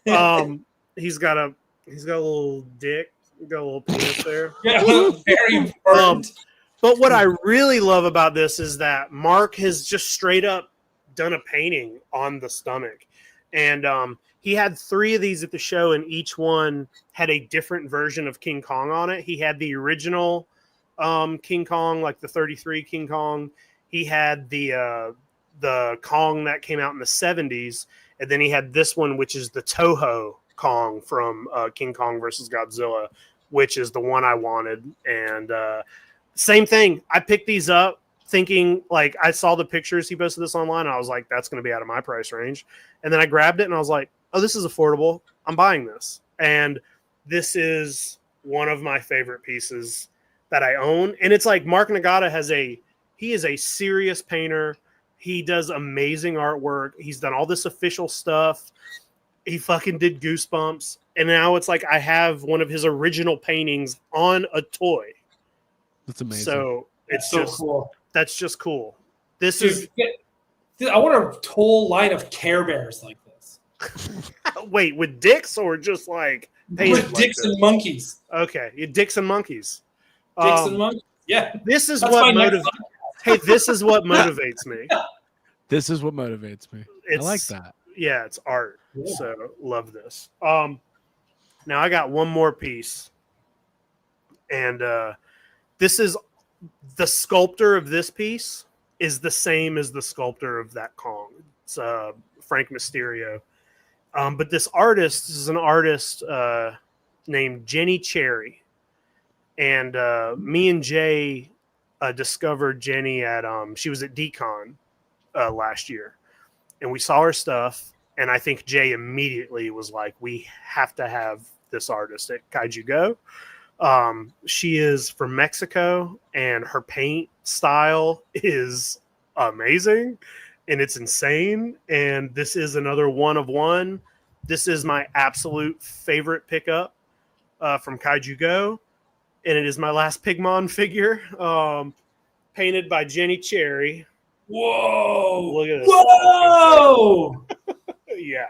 He's got a little dick, got a little penis there. Yeah, very important. But what I really love about this is that Mark has just straight up done a painting on the stomach. And he had 3 of these at the show, and each one had a different version of King Kong on it. He had the original King Kong, like the 33 King Kong. He had the Kong that came out in the 70s. And then he had this one, which is the Toho Kong from King Kong versus Godzilla, which is the one I wanted. And same thing. I picked these up thinking, like, I saw the pictures. He posted this online. And I was like, that's going to be out of my price range. And then I grabbed it and I was like, oh, this is affordable. I'm buying this. And this is one of my favorite pieces that I own. And it's like Mark Nagata he is a serious painter. He does amazing artwork. He's done all this official stuff. He fucking did Goosebumps. And now it's like I have one of his original paintings on a toy. That's amazing. So it's so just cool. That's just cool. I want a whole line of Care Bears like this. Wait, with dicks or just like with like dicks and monkeys? Okay, dicks and monkeys. Dicks and monkeys. Yeah. This is what motivates. Hey, this is what motivates me. This is what motivates me. I like that. Yeah, it's art. Yeah. So love this. Now I got one more piece. And this is the sculptor of this piece is the same as the sculptor of that Kong. It's Frank Mysterio. But this artist is an artist named Jenny Cherry. And me and Jay discovered Jenny at she was at DCon last year, and we saw her stuff, and I think Jay immediately was like, we have to have this artist at Kaiju Go. She is from Mexico, and her paint style is amazing, and it's insane, and this is another one of one. This is my absolute favorite pickup from Kaiju Go. And it is my last Pigmon figure, painted by Jenny Cherry. Whoa! Look at this. Whoa! Yeah.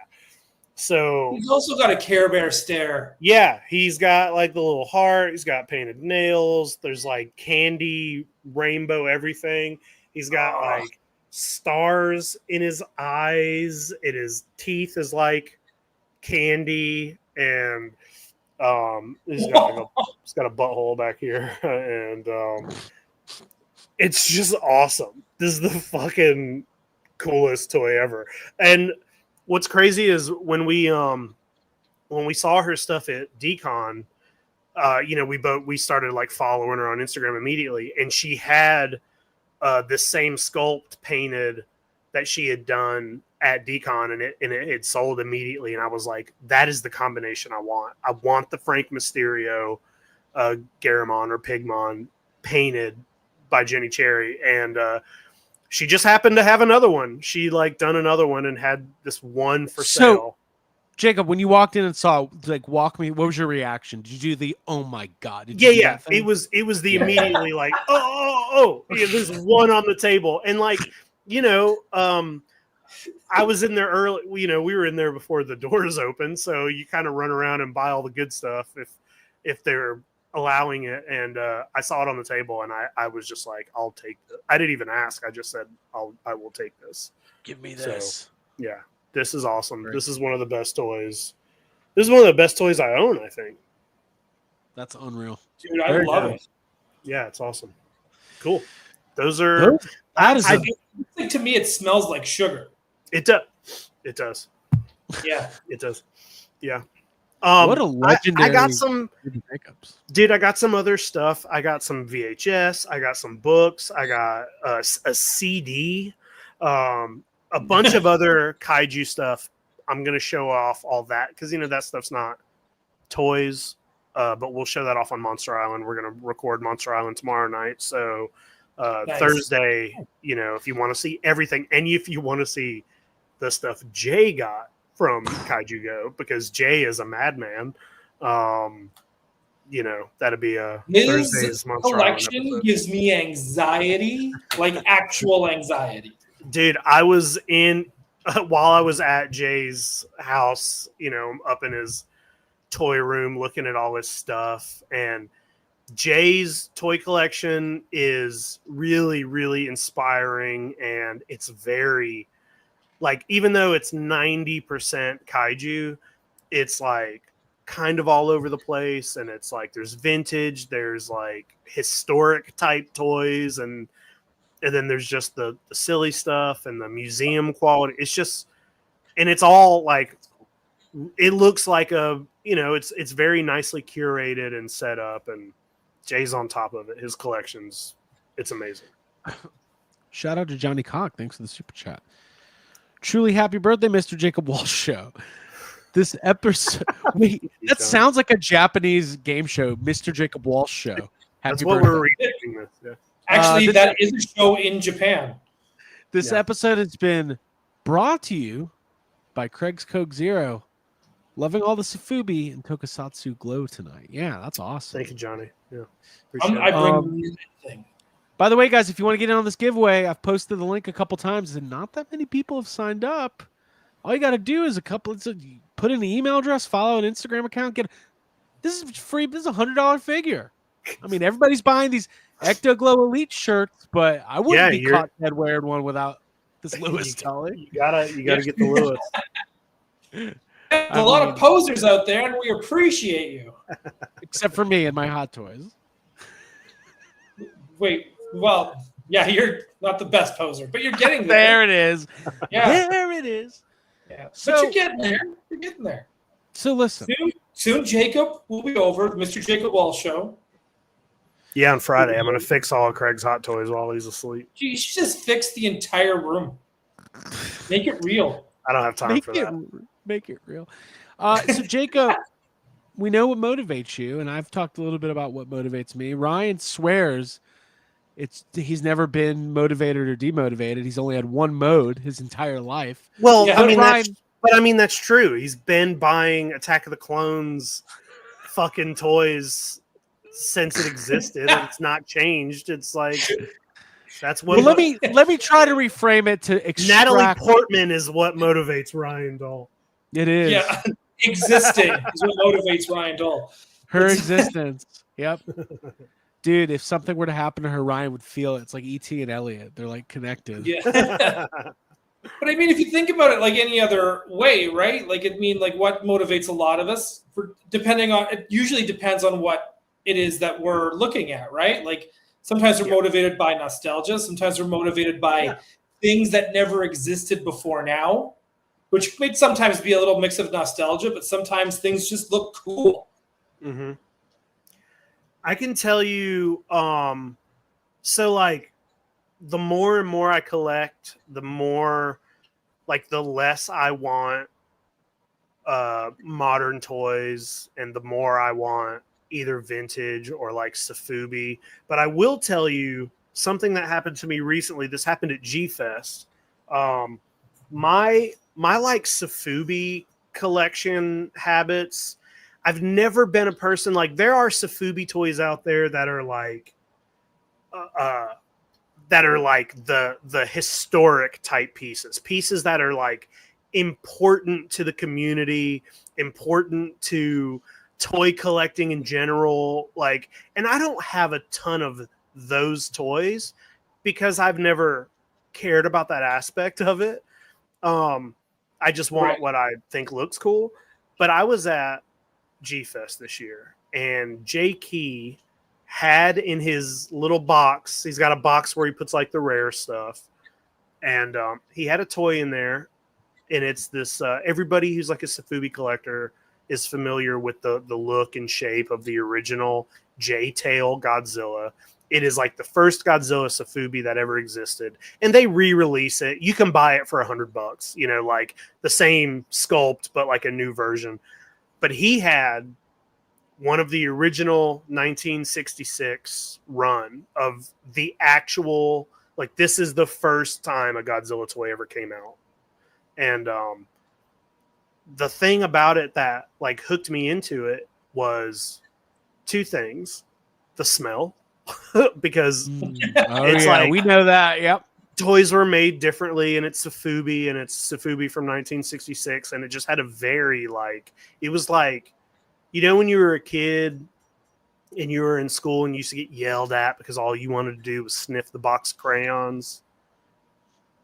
So he's also got a Care Bear stare. Yeah, he's got like the little heart. He's got painted nails. There's like candy, rainbow, everything. He's got like stars in his eyes, and his teeth is like candy, and he's got a butthole back here, and it's just awesome. This is the fucking coolest toy ever. And what's crazy is when we saw her stuff at Decon, we started like following her on Instagram immediately, and she had the same sculpt painted that she had done at Decon, and it had sold immediately. And I was like, that is the combination I want. I want the Frank Mysterio Garamon or Pigmon painted by Jenny Cherry. And she just happened to have another one. She like done another one and had this one for sale. Jacob, when you walked in and saw, like, walk me, what was your reaction? Did you do the oh my god? Did you do that thing? It was the immediately like oh yeah, there's one on the table, and like I was in there early. We were in there before the doors open, so you kind of run around and buy all the good stuff if they're allowing it. And I saw it on the table, and I was just like, I'll take it. I didn't even ask. I just said I will take this. Give me this. So, yeah. This is awesome. Great. This is one of the best toys. This is one of the best toys I own, I think. That's unreal. Dude, I love it. Yeah, it's awesome. Cool. Those are... To me, it smells like sugar. It does. It does. Yeah. It does. Yeah. What a legendary... I got some... pickups. Dude, I got some other stuff. I got some VHS. I got some books. I got a CD. A bunch of other kaiju stuff. I'm going to show off all that because, that stuff's not toys, but we'll show that off on Monster Island. We're going to record Monster Island tomorrow night. So nice. Thursday, if you want to see everything, and if you want to see the stuff Jay got from Kaiju Go, because Jay is a madman, that'd be a Thursday's Monster Island collection gives me anxiety, like actual anxiety. Dude, I was while I was at Jay's house, up in his toy room looking at all his stuff. And Jay's toy collection is really, really inspiring. And it's very, like, even though it's 90% kaiju, it's like kind of all over the place. And it's like there's vintage, there's like historic type toys, and then there's just the silly stuff and the museum quality. It's just, and it's all like, it looks like it's very nicely curated and set up, and Jay's on top of it. His collections, it's amazing. Shout out to Johnny Cock. Thanks for the super chat. Truly happy birthday, Mr. Jacob Walsh Show. This episode, that sounds like a Japanese game show, Mr. Jacob Walsh Show. Happy That's what birthday. we're reading this. Yeah. Actually, that is a show in Japan. This episode has been brought to you by Craig's Coke Zero. Loving all the Sofubi and Tokusatsu glow tonight. Yeah, that's awesome. Thank you, Johnny. Yeah, I bring anything. By the way, guys, if you want to get in on this giveaway, I've posted the link a couple times, and not that many people have signed up. All you got to do is put in the email address, follow an Instagram account. This is free. This is $100 figure. I mean, everybody's buying these Ecto Glow Elite shirts, but I wouldn't be caught dead wearing one without this Lewis Tully. You gotta get the Lewis. There's a lot of posers out there, and we appreciate you. Except for me and my Hot Toys. Wait, well, yeah, you're not the best poser, but you're getting there. there. There it is. Yeah. There it is. Yeah. But you're getting there. You're getting there. So listen. Soon Jacob will be over, Mr. Jacob Walsh Show. Yeah, on Friday. I'm going to fix all of Craig's Hot Toys while he's asleep. You should just fix the entire room. Make it real. I don't have time for that. Make it real. So, Jacob, we know what motivates you, and I've talked a little bit about what motivates me. Ryan swears he's never been motivated or demotivated. He's only had one mode his entire life. Well, yeah, I mean, that's true. He's been buying Attack of the Clones fucking toys since it existed, and it's not changed. It's like that's what. Well, let me try to reframe it to extract. Natalie Portman is what motivates Ryan Dahl. It is. Yeah, existing is what motivates Ryan Dahl. Her existence. Yep. Dude, if something were to happen to her, Ryan would feel it. It's like E.T. and Elliot. They're like connected. Yeah. But I mean, if you think about it like any other way, right? Like, I mean, like what motivates a lot of us, it usually depends on what it is that we're looking at, right? Like sometimes we're motivated by nostalgia. Sometimes we're motivated by things that never existed before now, which may sometimes be a little mix of nostalgia, but sometimes things just look cool. Mm-hmm. I can tell you, so like the more and more I collect, the more like the less I want modern toys and the more I want either vintage or like Sofubi. But I will tell you something that happened to me recently. This happened at G-Fest. My like Sofubi collection habits, I've never been a person like there are Sofubi toys out there that are like the historic type pieces that are like important to the community, important to toy collecting in general. Like, and I don't have a ton of those toys because I've never cared about that aspect of it. I just want what I think looks cool. But I was at G-Fest this year, and Jay Key had in his little box, he's got a box where he puts like the rare stuff, and he had a toy in there, and it's this everybody who's like a Sofubi collector is familiar with the look and shape of the original J-tail Godzilla. It is like the first Godzilla Sofubi that ever existed, and they re-release it. You can buy it for $100, you know, like the same sculpt but like a new version. But he had one of the original 1966 run of the actual, like, this is the first time a Godzilla toy ever came out. And the thing about it that like hooked me into it was two things. The smell, because it's like, we know that. Yep. Toys were made differently, and it's Sofubi from 1966, and it just had a very like, it was like, you know, when you were a kid and you were in school and you used to get yelled at because all you wanted to do was sniff the box of crayons.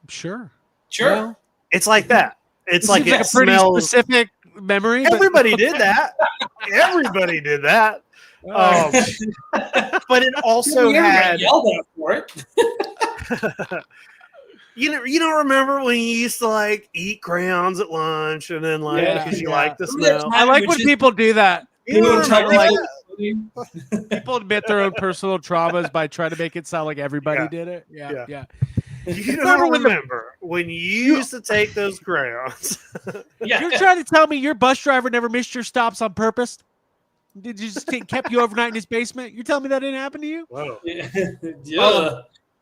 Sure. Sure. It's like that. It's like, like it a pretty smells, specific memory. everybody did that. Everybody did that. But it also had yelled at for it. You don't remember when you used to like eat crayons at lunch and then like because you like the smell. I like when people do that. You don't remember like that? people admit their own personal traumas by trying to make it sound like everybody did it. Yeah. You don't remember when you used to take those crayons. You're trying to tell me your bus driver never missed your stops on purpose? Did you just kept you overnight in his basement? You're telling me that didn't happen to you? Whoa. Yeah.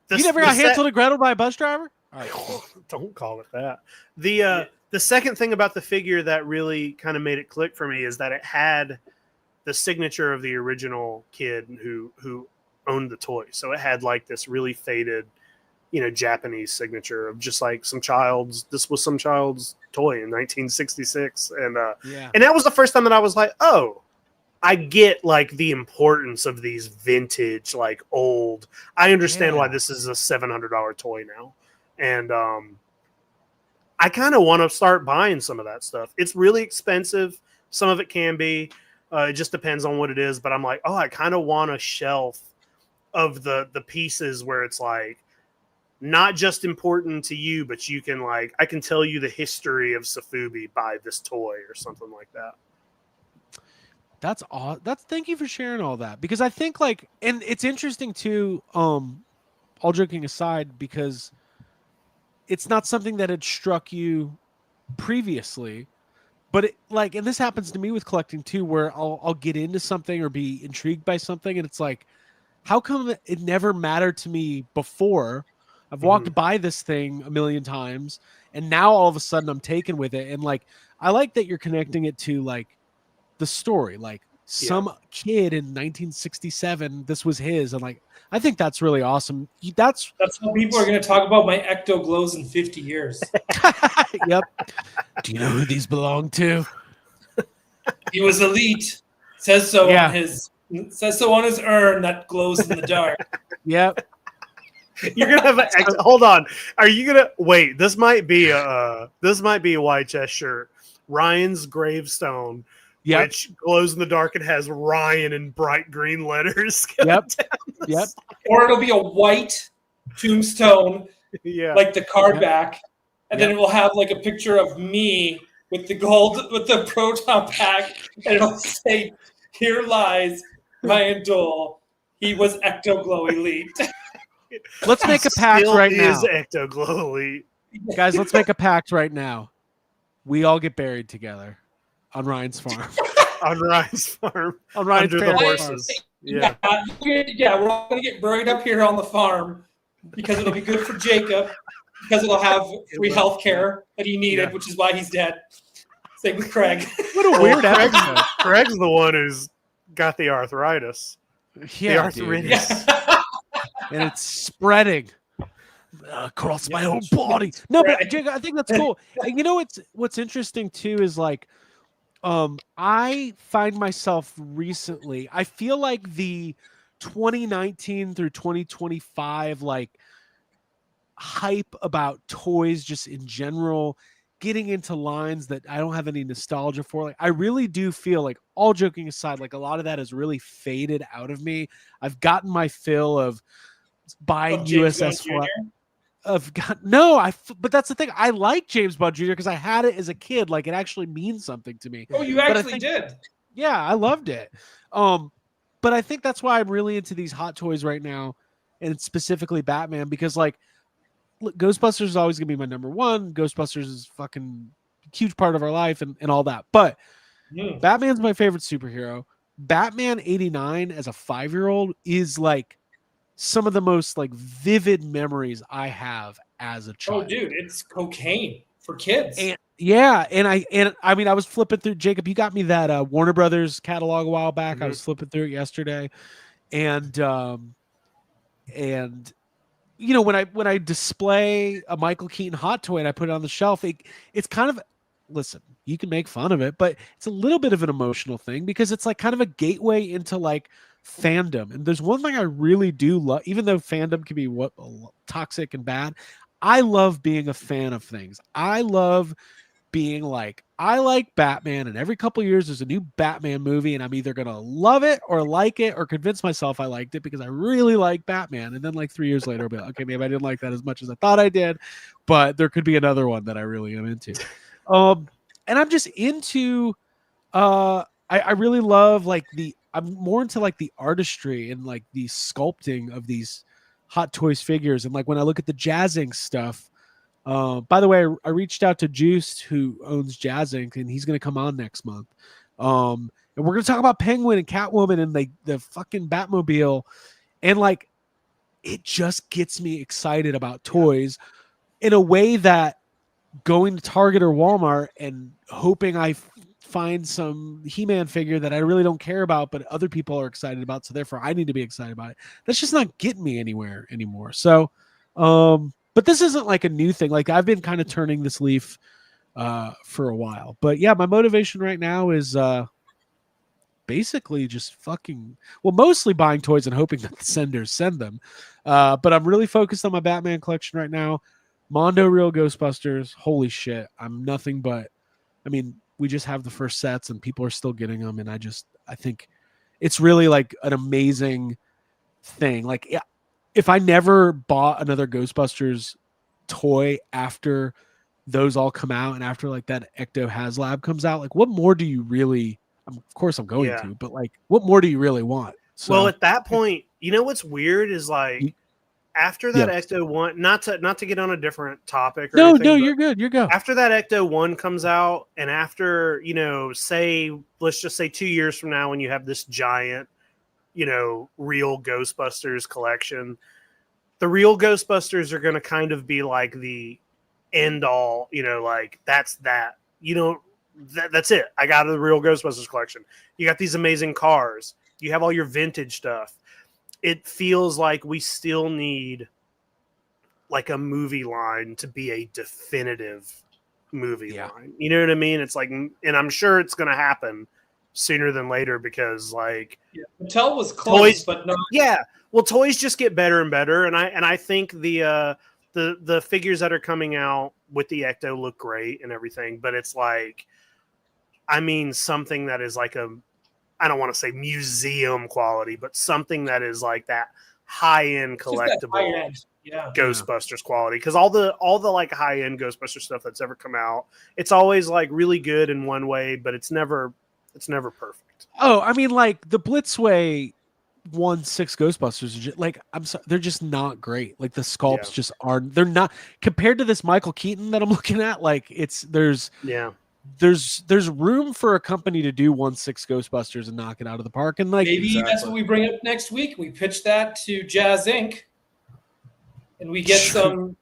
You never got Hansel to Gretel by a bus driver? All right. Don't call it that. The second thing about the figure that really kind of made it click for me is that it had the signature of the original kid who owned the toy. So it had like this really faded, you know, Japanese signature of just like this was some child's toy in 1966. And that was the first time that I was like, oh, I get like the importance of these vintage, like old. I understand why this is a $700 toy now. And I kind of want to start buying some of that stuff. It's really expensive. Some of it can be. It just depends on what it is. But I'm like, oh, I kind of want a shelf of the pieces where it's like not just important to you, but you can like, I can tell you the history of Sofubi by this toy or something like that. That's all. Thank you for sharing all that, because I think like, and it's interesting too. All joking aside, because it's not something that had struck you previously, but it, like, and this happens to me with collecting too, where I'll get into something or be intrigued by something, and it's like, how come it never mattered to me before? I've walked by this thing a million times, and now all of a sudden I'm taken with it, and like, I like that you're connecting it to like the story, like some kid in 1967, this was his, and like, I think that's really awesome. That's how people are going to talk about my Ecto Glows in 50 years. Yep. Do you know who these belong to? He was elite. Says so on his It says so on his urn that glows in the dark. Yep. You're gonna have hold on. Are you gonna wait? This might be a white chest shirt. Ryan's gravestone, Yep. which glows in the dark and has Ryan in bright green letters. Yep. down the Yep. side. Or it'll be a white tombstone, Yeah. like the card Yep. back, and then it will have like a picture of me with the gold, with the proton pack, and it'll say, "Here lies Ryan Dole. He was Ectoglow Elite." Let's make a pact Still right now. is Ectoglow Elite. Guys, let's make a pact right now. We all get buried together on Ryan's farm. On Ryan's farm. On Ryan's Under the parents' horses. Yeah, we're all gonna get buried up here on the farm because it'll be good for Jacob, because it'll have free health care that he needed, which is why he's dead. Same with Craig. What a weird episode. Craig's the one who's got the arthritis. Yeah, the dude. arthritis. And it's spreading across my whole body. No, but Jacob, I think that's cool. And you know what's interesting too is like, I find myself recently. I feel like the 2019 through 2025 like hype about toys just in general, getting into lines that I don't have any nostalgia for. Like I really do feel like, all joking aside, like a lot of that has really faded out of me. I've gotten my fill of buying USS Flyer. But that's the thing. I like James Bond Jr. because I had it as a kid. Like it actually means something to me. Oh, you actually did? Yeah, I loved it. But I think that's why I'm really into these hot toys right now, and specifically Batman, because like, look, Ghostbusters is always gonna be my number one. Ghostbusters is fucking huge part of our life and all that. But Batman's my favorite superhero. Batman 89 as a 5-year-old is like some of the most like vivid memories I have as a child. Oh, dude, it's cocaine for kids. And I mean, I was flipping through. Jacob, you got me that Warner Brothers catalog a while back. I was flipping through it yesterday, and you know, when I display a Michael Keaton hot toy and I put it on the shelf, it's kind of, listen, you can make fun of it, but it's a little bit of an emotional thing because it's like kind of a gateway into like fandom. And there's one thing I really do love, even though fandom can be toxic and bad, I love being a fan of things. I love being like, I like Batman, and every couple of years there's a new Batman movie, and I'm either gonna love it or like it or convince myself I liked it because I really like Batman. And then like 3 years later, I'll be like, okay, maybe I didn't like that as much as I thought I did, but there could be another one that I really am into. And I'm just into I really love like I'm more into like the artistry and like the sculpting of these Hot Toys figures. And like when I look at the Jazzing stuff, by the way, I reached out to Juiced, who owns Jazzing, and he's going to come on next month. And we're going to talk about Penguin and Catwoman and like the fucking Batmobile. And like, it just gets me excited about toys in a way that going to Target or Walmart and hoping I find some He-Man figure that I really don't care about, but other people are excited about, so therefore I need to be excited about it. That's just not getting me anywhere anymore. So, but this isn't like a new thing. Like I've been kind of turning this leaf for a while. But yeah, my motivation right now is basically just mostly buying toys and hoping that the senders send them. But I'm really focused on my Batman collection right now. Mondo Real Ghostbusters, holy shit. I'm nothing but, I mean, we just have the first sets and people are still getting them. And I think it's really like an amazing thing. Like if I never bought another Ghostbusters toy after those all come out and after like that Ecto HasLab comes out, like what more do you really, of course I'm going to, but like what more do you really want? So, well, at that point, you know, what's weird is like, after that Ecto 1, not to get on a different topic. Or anything, you're good. You're good. After that Ecto 1 comes out, and after, you know, let's just say 2 years from now when you have this giant, you know, real Ghostbusters collection, the real Ghostbusters are going to kind of be like the end all, you know, like that's that. You know, that's it. I got the real Ghostbusters collection. You got these amazing cars. You have all your vintage stuff. It feels like we still need like a movie line to be a definitive movie line. You know what I mean? It's like, and I'm sure it's going to happen sooner than later because like Mattel was close, toys, but not. yeah. Well, toys just get better and better, and I think the figures that are coming out with the Ecto look great and everything, but it's like, I mean, something that is like I don't want to say museum quality, but something that is like that high-end Just that collectible higher end. Yeah. Ghostbusters quality. Because all the like high-end Ghostbusters stuff that's ever come out, it's always like really good in one way, but it's never perfect. Oh, I mean, like the Blitzway 1/6 Ghostbusters are just, like, I'm sorry, they're just not great. Like the sculpts just aren't. They're not compared to this Michael Keaton that I'm looking at. Like there's room for a company to do 1/6 Ghostbusters and knock it out of the park. And like Maybe that's what we bring up next week. We pitch that to Jazz Inc. and we get some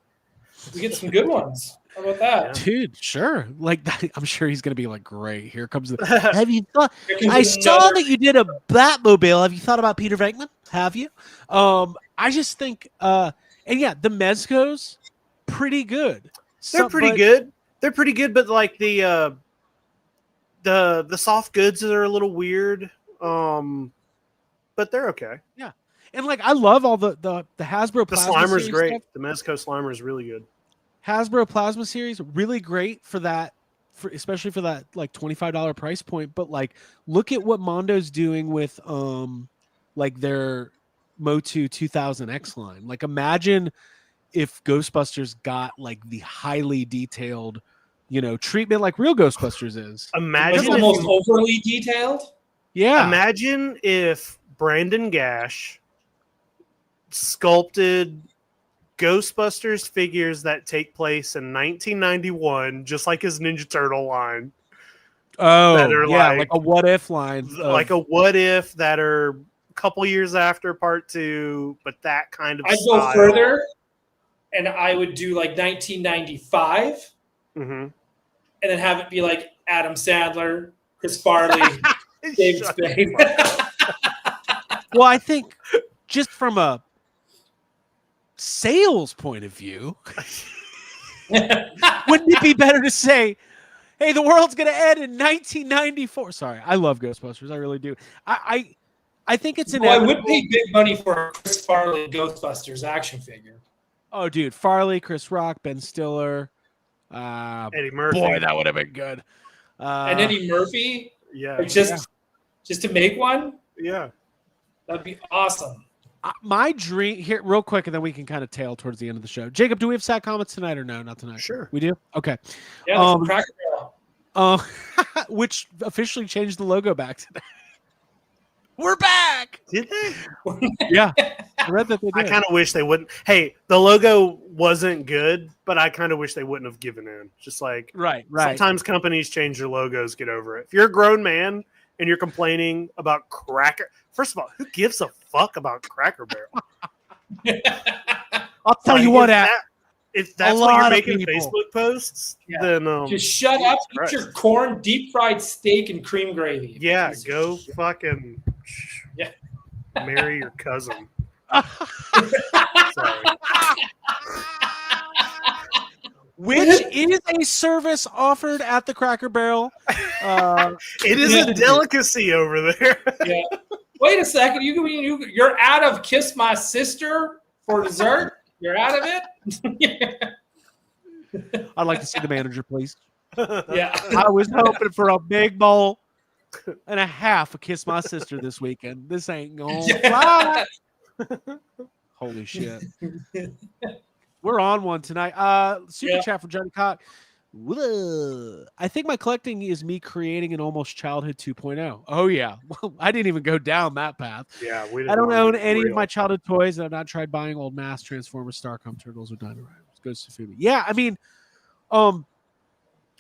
good ones. How about that? Dude, sure. Like that, I'm sure he's gonna be like, great. Here comes the. Have you thought? Here comes I saw another- that you did a Batmobile. Have you thought about Peter Venkman? Have you? I just think, and yeah, the Mezcos, pretty good. They're pretty good. They're pretty good, but like the soft goods are a little weird. But they're okay. Yeah, and like I love all the Hasbro. The Plasma Slimer's series great. stuff. The Mezco Slimer is really good. Hasbro Plasma series, really great for that, especially for that like $25 price point. But like, look at what Mondo's doing with like their Motu 2000X line. Like, imagine if Ghostbusters got like the highly detailed, treatment like real Ghostbusters is. Imagine It's almost overly detailed. Yeah. Imagine if Brandon Gash sculpted Ghostbusters figures that take place in 1991, just like his Ninja Turtle line. Oh, that are yeah, like like a what if line. Like a what if that are a couple years after part 2, but that kind of I'd go further, and I would do like 1995, and then have it be like Adam Sandler, Chris Farley, David Spade. Well, I think just from a sales point of view, wouldn't it be better to say, hey, the world's going to end in 1994? Sorry, I love Ghostbusters. I really do. I think it's Well, I inevitable. would pay big money for a Chris Farley Ghostbusters action figure. Oh, dude, Farley, Chris Rock, Ben Stiller. Eddie Murphy. Boy, that would have been good. And Eddie Murphy, Yeah. like just to make one, Yeah. that'd be awesome. My dream here, real quick, and then we can kind of tail towards the end of the show. Jacob, do we have sad comments tonight or no? Not tonight. Sure. We do? Okay. Yeah, from Cracker Barrel. Which officially changed the logo back today. We're back. Did they? Yeah. I read that they I did. kind of wish they wouldn't. Hey, the logo wasn't good, but I kind of wish they wouldn't have given in. Just like, Right. sometimes companies change their logos, get over it. If you're a grown man and you're complaining about Cracker, first of all, who gives a fuck about Cracker Barrel? I'll tell you what, if that's a what lot you're of making people. Facebook posts, Yeah. then Just shut up, eat Christ. your corn, deep fried steak, and cream gravy. yeah, Piece of go shit. fucking Yeah. marry your cousin. Sorry. which is a service offered at the Cracker Barrel. It is a delicacy over there. Yeah. Wait a second. You're out of Kiss My Sister for dessert? You're out of it? I'd like to see the manager, please. Yeah. I was hoping for a big bowl and a half of Kiss My Sister this weekend. This ain't gonna fly. Holy shit. We're on one tonight. Super chat from Johnny Cock. I think my collecting is me creating an almost childhood 2.0. Oh yeah. Well, I didn't even go down that path. Yeah, we I don't wanna own get any real. of my childhood toys, and I've not tried buying old Mass Transformers, Starcom Turtles, or Dino Riders. Ghost of Fubi. Yeah, I mean, I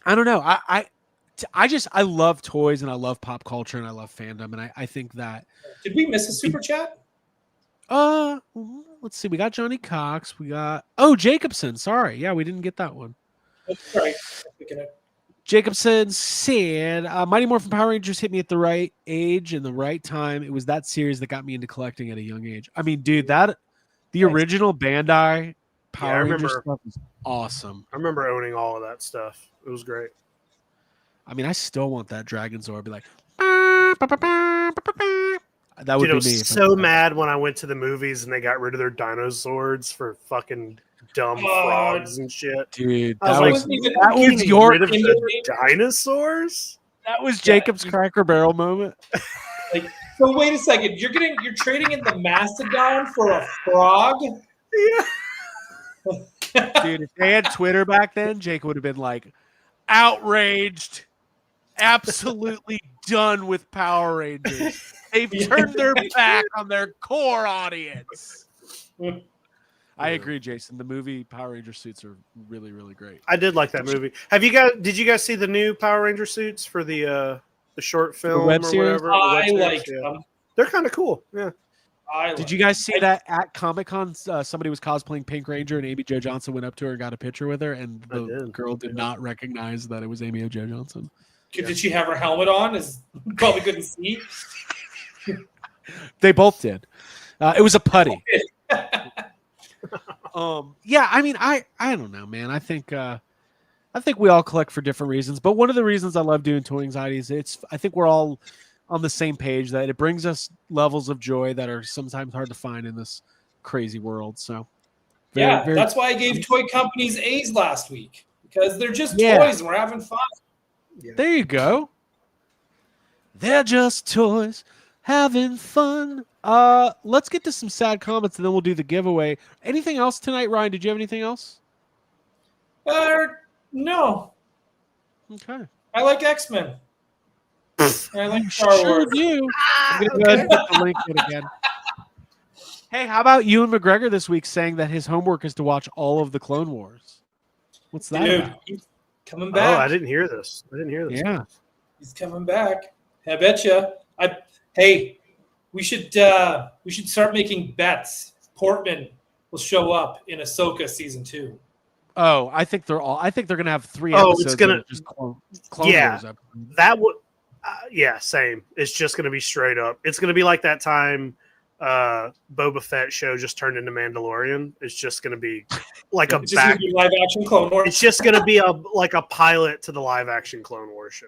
don't know. I love toys and I love pop culture and I love fandom, and I think that Did we miss a super chat? let's see. We got Johnny Cox. We got Jacobson. Sorry, yeah, we didn't get that one. Oh, sorry. Picking it. Jacobson said, Mighty Morphin Power Rangers hit me at the right age and the right time. It was that series that got me into collecting at a young age. I mean, dude, the original Bandai Power Rangers stuff is awesome. I remember owning all of that stuff. It was great. I mean, I still want that Dragon Zord. Be like, That would Dude, I be me. was so mad when I went to the movies and they got rid of their dino swords for fucking dumb frogs and shit. Dude, I was that like, was that was was your rid of the dinosaurs? that was Jacob's Cracker Barrel moment. Like, so wait a second. You're trading in the mastodon for a frog? Yeah. Dude, if they had Twitter back then, Jake would have been like outraged, absolutely done with Power Rangers. They've turned their back on their core audience. I agree, Jason. The movie Power Ranger suits are really, really great. I did like that movie. Did you guys see the new Power Ranger suits for the short film web or series? whatever? I like them. They're kind of cool. Yeah. Did you guys see that at Comic-Con? Somebody was cosplaying Pink Ranger, and Amy Jo Johnson went up to her and got a picture with her, and the girl did not recognize that it was Amy Jo Johnson. Did she have her helmet on? Probably couldn't see. They both did. It was a putty. Yeah, I mean, I don't know, man. I think we all collect for different reasons, but one of the reasons I love doing Toy Anxiety is I think we're all on the same page that it brings us levels of joy that are sometimes hard to find in this crazy world. So that's why I gave toy companies A's last week, because they're just toys and we're having fun. Yeah. There you go. They're just toys having fun. Let's get to some sad comments and then we'll do the giveaway. Anything else tonight, Ryan? Did you have anything else? No. Okay. I like X-Men. I like Star Wars. Do. I'm gonna go ahead and put the link in again. Hey, how about Ewan McGregor this week saying that his homework is to watch all of the Clone Wars? What's that about? He's coming back. Oh, I didn't hear this. Yeah. He's coming back. I bet you. Hey, we should start making bets. Portman will show up in Ahsoka season 2. Oh, I think they're gonna have 3 episodes. It's gonna just Clone yeah. Wars episodes. That would yeah, same. It's just gonna be straight up. It's gonna be like that time Boba Fett show just turned into Mandalorian. It's just gonna be like a live action Clone Wars. It's just gonna be like a pilot to the live action Clone Wars show.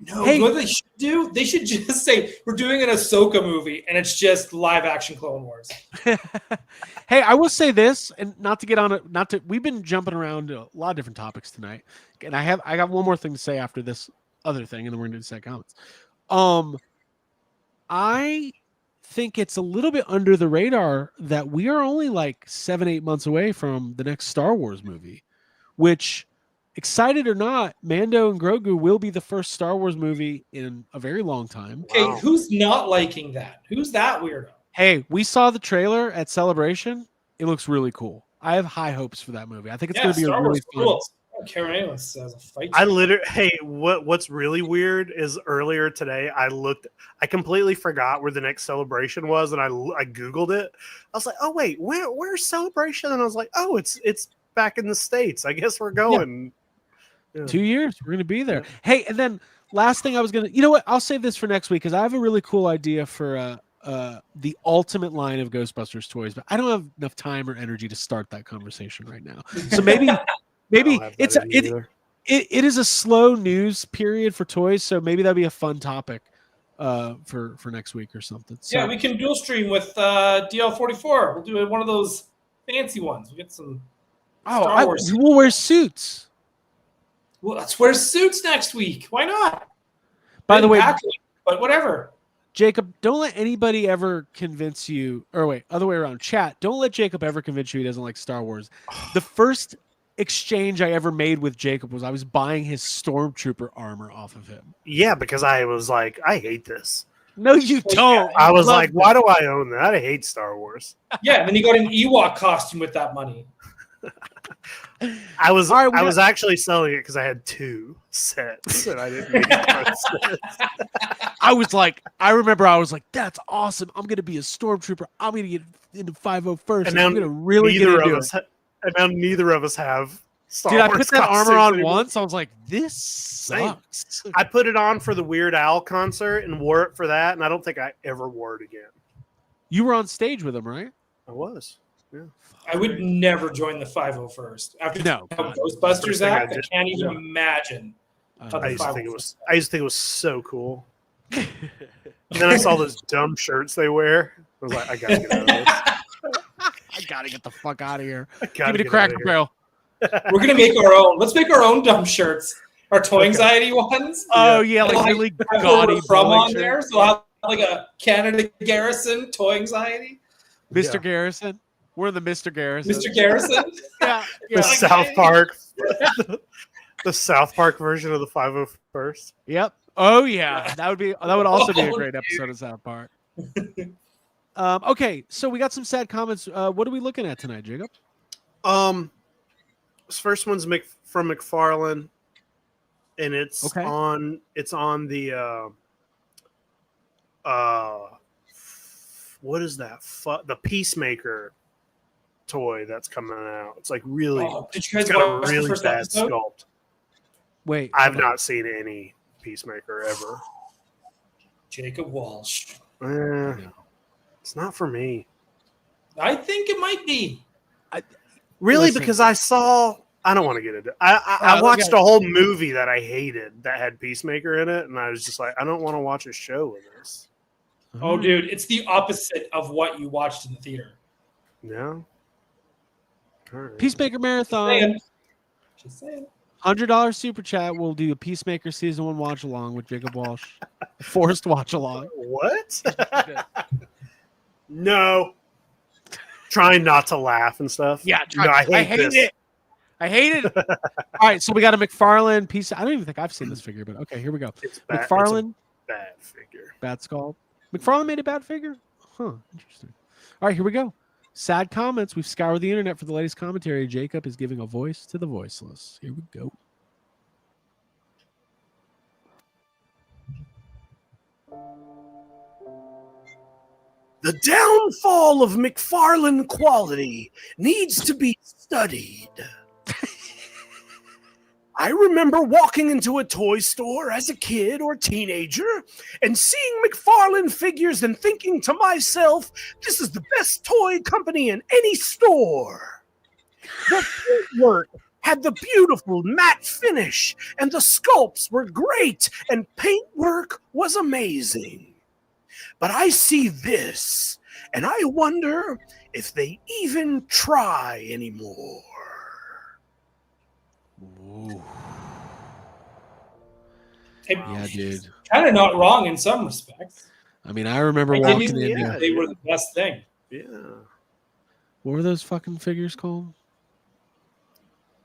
No, what they should do? They should just say we're doing an Ahsoka movie, and it's just live action Clone Wars. Hey, I will say this, and not to get on it. We've been jumping around a lot of different topics tonight, and I got one more thing to say after this other thing, and then we're gonna do the second comments. I think it's a little bit under the radar that we are only like 7-8 months away from the next Star Wars movie, which, excited or not, Mando and Grogu will be the first Star Wars movie in a very long time. Okay, who's not liking that? Who's that weirdo? Hey, we saw the trailer at Celebration. It looks really cool. I have high hopes for that movie. I think it's going to be Star a really Wars fun. cool. I don't care what anyone says. A fight. What's really weird is earlier today I completely forgot where the next Celebration was, and I Googled it. I was like, oh wait, where's Celebration? And I was like, oh, it's back in the States. I guess we're going. Yeah. 2 years. We're going to be there. Hey, and then last thing I was going to, you know what? I'll save this for next week because I have a really cool idea for the ultimate line of Ghostbusters toys, but I don't have enough time or energy to start that conversation right now. So maybe it is a slow news period for toys, so maybe that'd be a fun topic for next week or something. So, yeah, we can dual stream with DL44. We'll do one of those fancy ones. We'll get some Star Wars. We'll wear suits. Well, let's wear suits next week. Why not? By the way, but whatever. Jacob, don't let anybody ever convince you, or wait, other way around. Chat, don't let Jacob ever convince you he doesn't like Star Wars. The first exchange I ever made with Jacob was I was buying his Stormtrooper armor off of him. Yeah, because I was like, I hate this. No, you don't. I was like, why do I own that? I hate Star Wars. Yeah, and then you got an Ewok costume with that money. I was actually selling it because I had 2 sets and I didn't need I remember I was like, that's awesome. I'm gonna be a Stormtrooper. I'm gonna get into 501st. And I'm gonna really get into it. And now neither of us have Star Dude, Wars. I put that armor on anymore. once. I was like, this sucks. I put it on for the Weird Al concert and wore it for that, and I don't think I ever wore it again. You were on stage with him, right? I was. Yeah. I would never join the 501st. After Ghostbusters act, I can't even imagine. I used to think it was so cool. And then I saw those dumb shirts they wear. I was like, I gotta get out of this. I gotta get the fuck out of here. I Give gotta me the get Cracker outta here. Barrel. We're gonna make our own. Let's make our own dumb shirts. Our toy anxiety ones. Oh yeah, like Like, really have gaudy where we're from bowling on shirt. there, so I'll have like a Canada Garrison toy anxiety. Mr. Yeah. Garrison. We're the Mr. Garrison. Mr. Garrison. Yeah. The yeah. South Park, the South Park version of the 501st. Yep. Oh yeah, that would also be a Oh, great dude. episode of South Park. Okay, so we got some sad comments. What are we looking at tonight, Jacob? This first one's from McFarlane, and it's Okay. on the what is that? The Peacemaker toy that's coming out. It's like really, Oh, did you guys it's got a watch the really first bad episode? sculpt. Wait, I've hold on. not seen any Peacemaker ever. Jacob Walsh. It's not for me. I think it might be. Really, Listen. because I don't want to get into it. I watched a whole movie that I hated that had Peacemaker in it, and I was just like, I don't want to watch a show with this. Oh, dude, it's the opposite of what you watched in the theater. No. All right. Peacemaker Marathon. Saying. Just saying. $100 super chat. We'll do a Peacemaker season 1 watch along with Jacob Walsh. Forced watch along. What? No. Trying not to laugh and stuff. Yeah, No, I hate hate this. it. I hate it. All right, so we got a McFarlane piece. I don't even think I've seen this figure, but okay, here we go. It's bad. McFarlane, It's a bad figure. bad skull. McFarlane made a bad figure? Huh, interesting. All right, here we go. Sad comments. We've scoured the internet for the latest commentary. Jacob is giving a voice to the voiceless. Here we go. The downfall of McFarlane quality needs to be studied. I remember walking into a toy store as a kid or teenager and seeing McFarlane figures and thinking to myself, this is the best toy company in any store. The work had the beautiful matte finish, and the sculpts were great, and paintwork was amazing. But I see this, and I wonder if they even try anymore. Ooh. Yeah, dude. Kind of not wrong in some respects. I mean, I remember I walking didn't in. think yeah. they were the best thing. Yeah. What were those fucking figures called?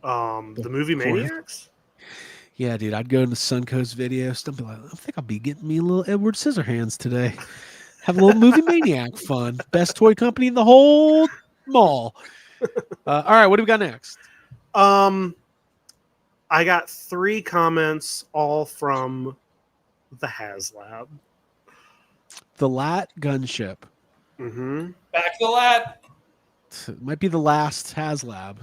The movie Maniacs? Yeah, dude, I'd go into Suncoast Videos and be like, I think I'll be getting me a little Edward Scissorhands today. Have a little movie maniac fun. Best toy company in the whole mall. All right, what do we got next? I got 3 comments, all from the HasLab. The Lat gunship. Mm-hmm. Back to the lat. It might be the last HasLab.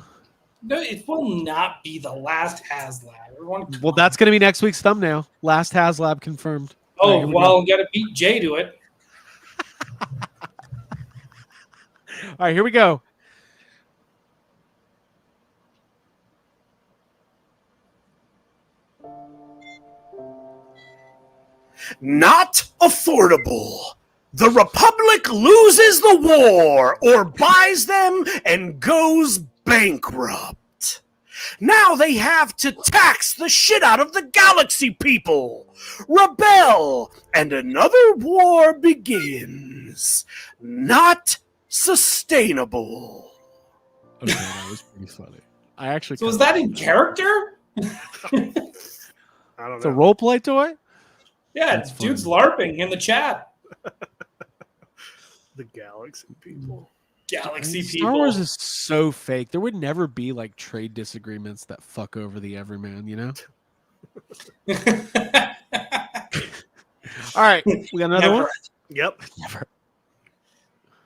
No, it will not be the last HasLab. Everyone, Well, that's going to be next week's thumbnail. Last HasLab confirmed. All right, oh, here we well, got to beat Jay to it. All right, here we go. Not affordable. The Republic loses the war or buys them and goes bankrupt. Now they have to tax the shit out of the galaxy people, rebel, and another war begins. Not sustainable. Okay, that was pretty funny. I actually. So was that in character? I don't It's a know. role play toy? Yeah, That's dude's funny. LARPing in the chat. The galaxy people. Galaxy Star people. Wars is so fake. There would never be like trade disagreements that fuck over the everyman, you know? All right, we got another Never. one. Yep. Never.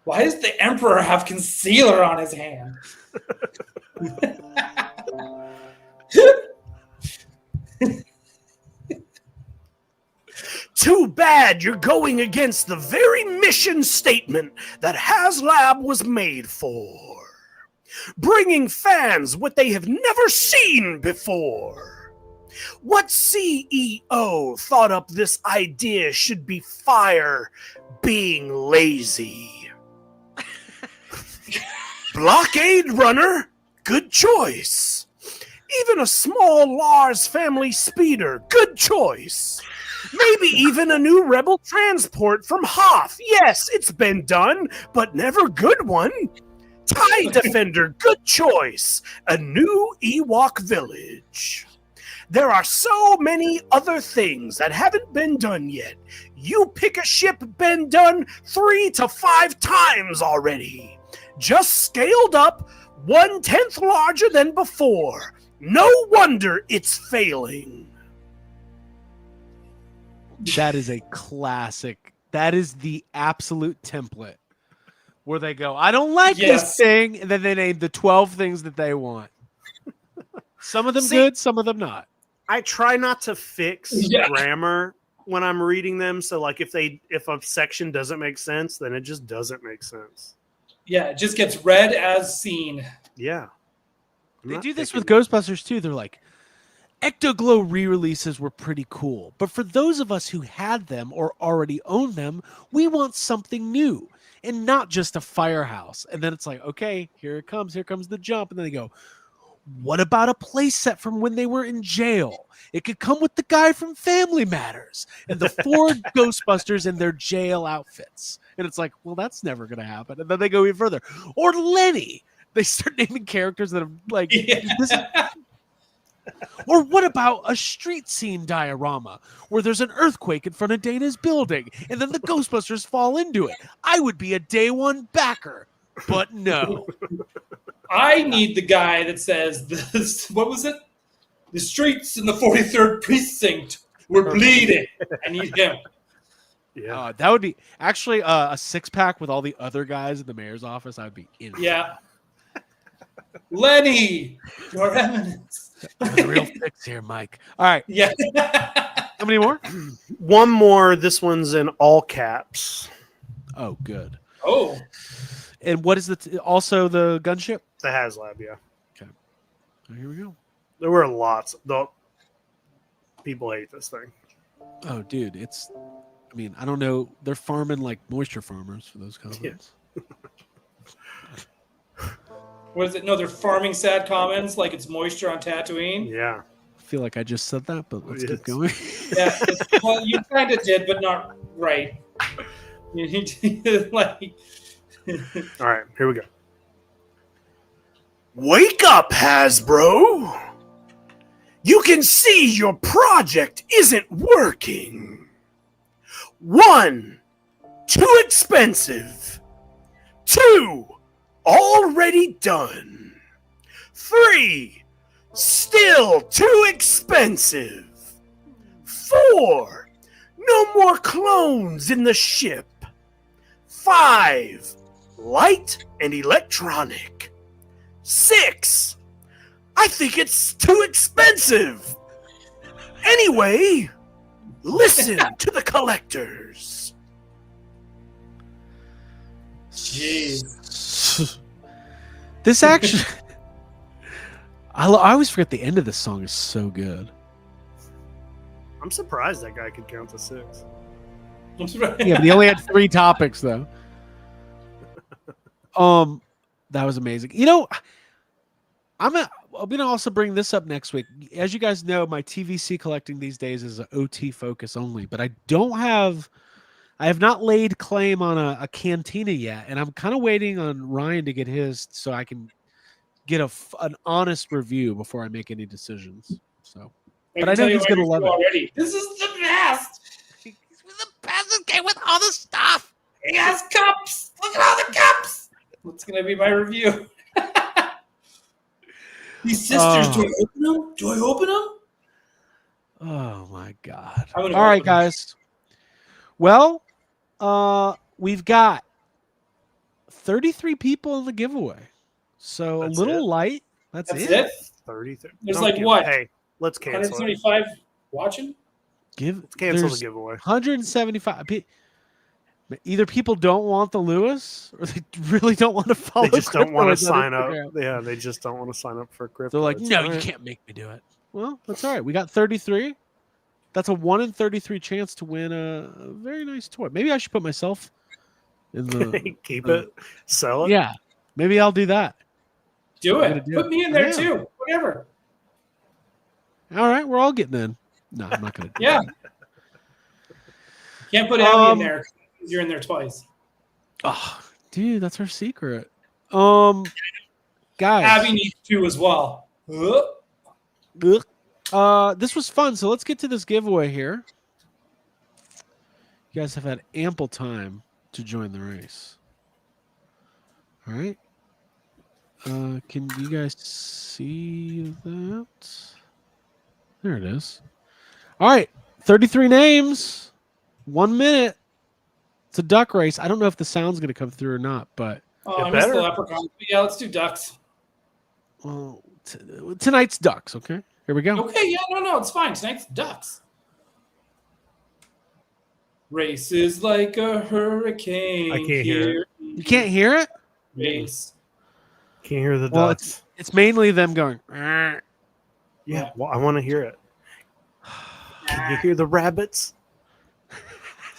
Why does the Emperor have concealer on his hand? Too bad you're going against the very mission statement that HasLab was made for. Bringing fans what they have never seen before. What CEO thought up this idea should be fire being lazy? Blockade runner, good choice. Even a small Lars family speeder, good choice. Maybe even a new rebel transport from Hoth. Yes, it's been done, but never good one. TIE Defender, good choice. A new Ewok village. There are so many other things that haven't been done yet. You pick a ship been done 3 to 5 times already. Just scaled up 1/10 larger than before. No wonder it's failing. That is a classic. That is the absolute template where they go, I don't like this thing, and then they name the 12 things that they want. Some of them good, some of them not. I try not to fix grammar when I'm reading them. So like if a section doesn't make sense, then it just doesn't make sense. Yeah, it just gets read as seen. Yeah. They do this with Ghostbusters too. They're like, Ectoglow re-releases were pretty cool, but for those of us who had them or already own them, we want something new and not just a firehouse. And then it's like, okay, here it comes. Here comes the jump. And then they go, what about a play set from when they were in jail? It could come with the guy from Family Matters and the 4 Ghostbusters in their jail outfits. And it's like, well, that's never going to happen. And then they go even further. Or Lenny. They start naming characters that are like, this is... Or what about a street scene diorama where there's an earthquake in front of Dana's building and then the Ghostbusters fall into it? I would be a day one backer, but no. I need the guy that says this. What was it? The streets in the 43rd precinct were bleeding. I need him. Yeah, that would be actually a 6-pack with all the other guys in the mayor's office. I would be in. Yeah. Lenny, Your Eminence. The real fix here, Mike. All right. Yeah. How many more? One more. This one's in all caps. Oh, good. Oh. And what is also the gunship? The HasLab, yeah. Okay. Here we go. There were lots. People hate this thing. Oh, dude, I mean, I don't know. They're farming like moisture farmers for those comments. Yeah. What is it? No, they're farming sad comments like it's moisture on Tatooine. Yeah. I feel like I just said that, but let's keep going. Yeah. Well, you kind of did, but not right. You need to, like... All right, here we go. Wake up, Hasbro! You can see your project isn't working. 1, too expensive. 2, already done. 3, still too expensive. 4, no more clones in the ship. 5, light and electronic. 6, I think it's too expensive. Anyway, listen to the collectors. Jeez. This actually, I always forget the end of this song is so good. I'm surprised that guy could count to 6. Yeah, but he only had 3 topics though. That was amazing. You know, I'm gonna also bring this up next week. As you guys know, my TVC collecting these days is an OT focus only, but I have not laid claim on a cantina yet, and I'm kind of waiting on Ryan to get his so I can get an honest review before I make any decisions. So, but I know he's gonna love it. Already. This is the best. He's the best game with all the stuff. He has cups. Look at all the cups. What's gonna be my review? These sisters, do I open them? Do I open them? Oh my god! All right, guys. Well, we've got 33 people in the giveaway, so That's a little it? light. That's it. 33. There's like what? Hey, let's cancel it. 175 watching. Let's cancel the giveaway. 175. Either people don't want the Lewis, or they really don't want to follow. They just don't want to sign up. Instagram. Yeah, they just don't want to sign up for crypto. They're like, It's no, fine. you can't make me do it. Well, that's all right. We got 33. That's a 1 in 33 chance to win a very nice toy. Maybe I should put myself in the Keep it, sell it. Yeah, maybe I'll do that. Do I'm gonna it. do Put it. me in there Yeah. too. Whatever. All right, we're all getting in. No, I'm not gonna. Do Yeah. that. Can't put Abby in there. 'Cause you're in there twice. Oh, dude, that's our secret. Guys. Abby needs to as well. This was fun. So let's get to this giveaway here. You guys have had ample time to join the race. All right. Can you guys see that? There it is. All right. 33 names. 1 minute. It's a duck race. I don't know if the sound's going to come through or not, but Oh, I missed the leprechaun. Yeah, let's do ducks. well, tonight's ducks. Okay. Here we go. Okay, yeah, no, it's fine. Tonight's ducks. Races like a hurricane. I can't hear it. You can't hear it? Race. Can't hear the Well, ducks. it's mainly them going. "Arr." Yeah, well, I want to hear it. Can you hear the rabbits?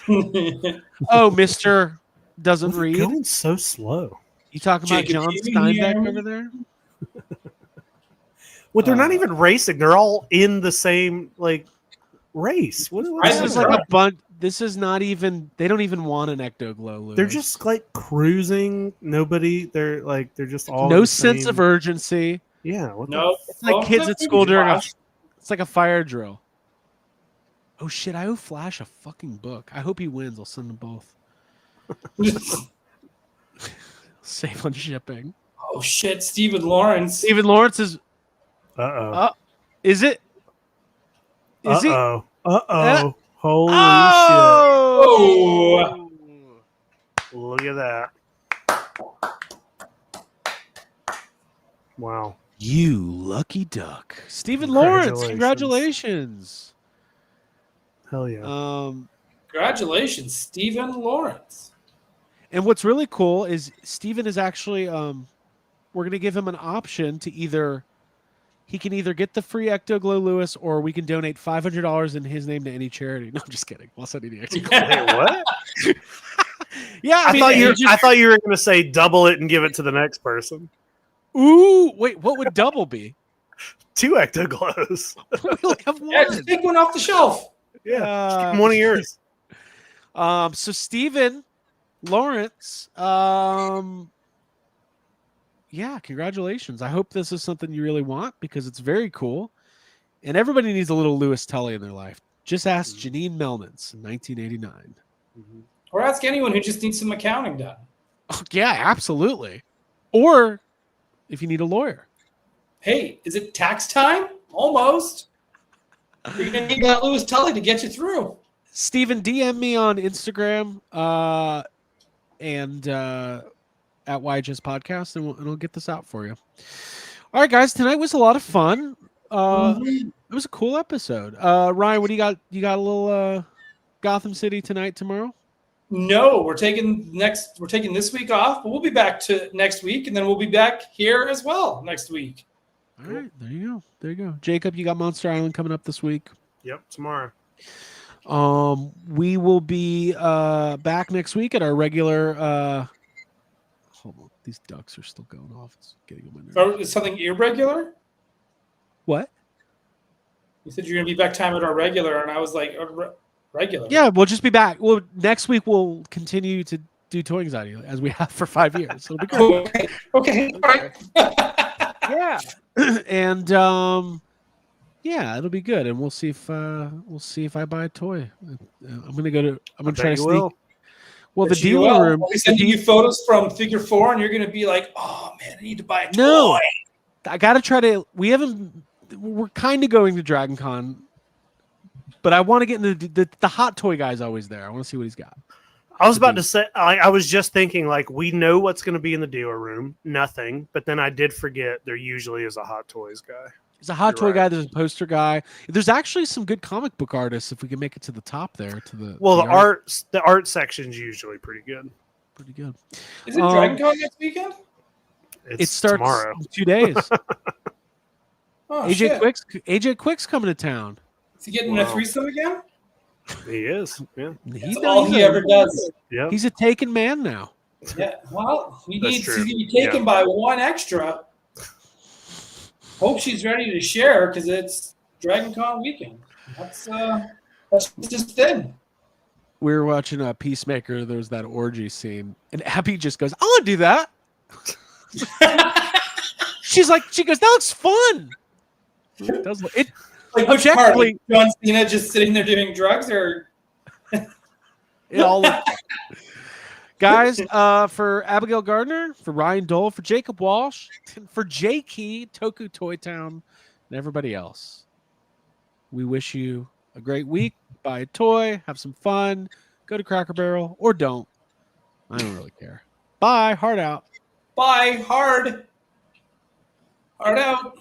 Oh, Mr. doesn't They're read. going so slow. You talking about Jacob, John can you hear Steinbeck me? over there? Well, they're not even racing. They're all in the same race. What This Right, is that's like right. a bunch. This is not even. They don't even want an Ecto Glow. Lewis. They're just like cruising. Nobody. They're just all no the sense same- of urgency. Yeah. What the No. It's like Oh, kids no, at school during a. Flash. It's like a fire drill. Oh shit! I owe Flash a fucking book. I hope he wins. I'll send them both. Save on shipping. Oh shit, Stephen Lawrence. Stephen Lawrence is. Uh-oh. Is it? Is he? Uh-oh. Uh-oh. Holy Oh! shit. Look at that. Wow. You lucky duck, Stephen Lawrence. Congratulations. Congratulations. Hell yeah. Congratulations, Stephen Lawrence. And what's really cool is Stephen is actually. We're gonna give him an option to he can either get the free Ecto Glow Lewis, or we can donate $500 in his name to any charity. No, I'm just kidding. I'll send you the Ecto Glow. Wait, what? Yeah, I thought you you. were going to say double it and give it to the next person. Ooh, wait, what would double be? 2 Ecto Glows. We only have one. Yeah, just take one off the shelf. Yeah. Just give him one of yours. So Stephen Lawrence, yeah, congratulations. I hope this is something you really want because it's very cool. And everybody needs a little Lewis Tully in their life. Just ask Janine Melnitz in 1989. Or ask anyone who just needs some accounting done. Oh, yeah, absolutely. Or if you need a lawyer. Hey, is it tax time? Almost. You're going to need that Lewis Tully to get you through. Steven, DM me on Instagram and at YJ's Podcast, and we'll get this out for you. All right, guys, tonight was a lot of fun. It was a cool episode. Ryan, what do you got? You got a little Gotham City tonight, tomorrow? No, we're taking this week off, but we'll be back to next week, and then we'll be back here as well next week. All right, there you go. There you go. Jacob, you got Monster Island coming up this week. Yep, tomorrow. We will be back next week at our regular hold on, these ducks are still going off. It's getting on my nerves. Or is something irregular? What? You said you're going to be back time at our regular, and I was like, regular? Yeah, we'll just be back. Well, next week we'll continue to do Toy Anxiety as we have for 5 years. So it'll be great. Okay. All right. Yeah. And yeah, it'll be good. And we'll see if I buy a toy. I'm gonna try to sneak. Will. Well, the But you dealer will. room. I'll be sending you photos from Figure 4, and you're going to be like, oh, man, I need to buy a toy. No, I gotta try to. We're kind of going to Dragon Con, but I want to get into the hot toy guy's always there. I want to see what he's got. I was about to say, I was just thinking, like, we know what's going to be in the dealer room. Nothing. But then I did forget there usually is a Hot Toys guy. There's a hot You're toy right. guy. There's a poster guy. There's actually some good comic book artists if we can make it to the top there. Well, the art section's usually pretty good. pretty good. Is it Dragon Con next weekend? It starts tomorrow. in 2 days. Oh, Oh, shit. AJ Quick's coming to town. Is he getting in a threesome again? He is. Yeah. That's all he ever does. Yeah. He's a taken man now. Yeah. Well, he's That's going true. to be taken by one extra. Hope she's ready to share because it's Dragon Con weekend. That's just thing. We were watching a Peacemaker. There was that orgy scene, and Abby just goes, "I want to do that." She goes, "That looks fun." It does look, it Like which part? objectively, Like John Cena just sitting there doing drugs, or it all looks. Guys, for Abigail Gardner, for Ryan Dole, for Jacob Walsh, for J Key, Toku Toy Town, and everybody else, we wish you a great week. Buy a toy, have some fun, go to Cracker Barrel, or don't. I don't really care. Bye. Heart out. bye, hard out.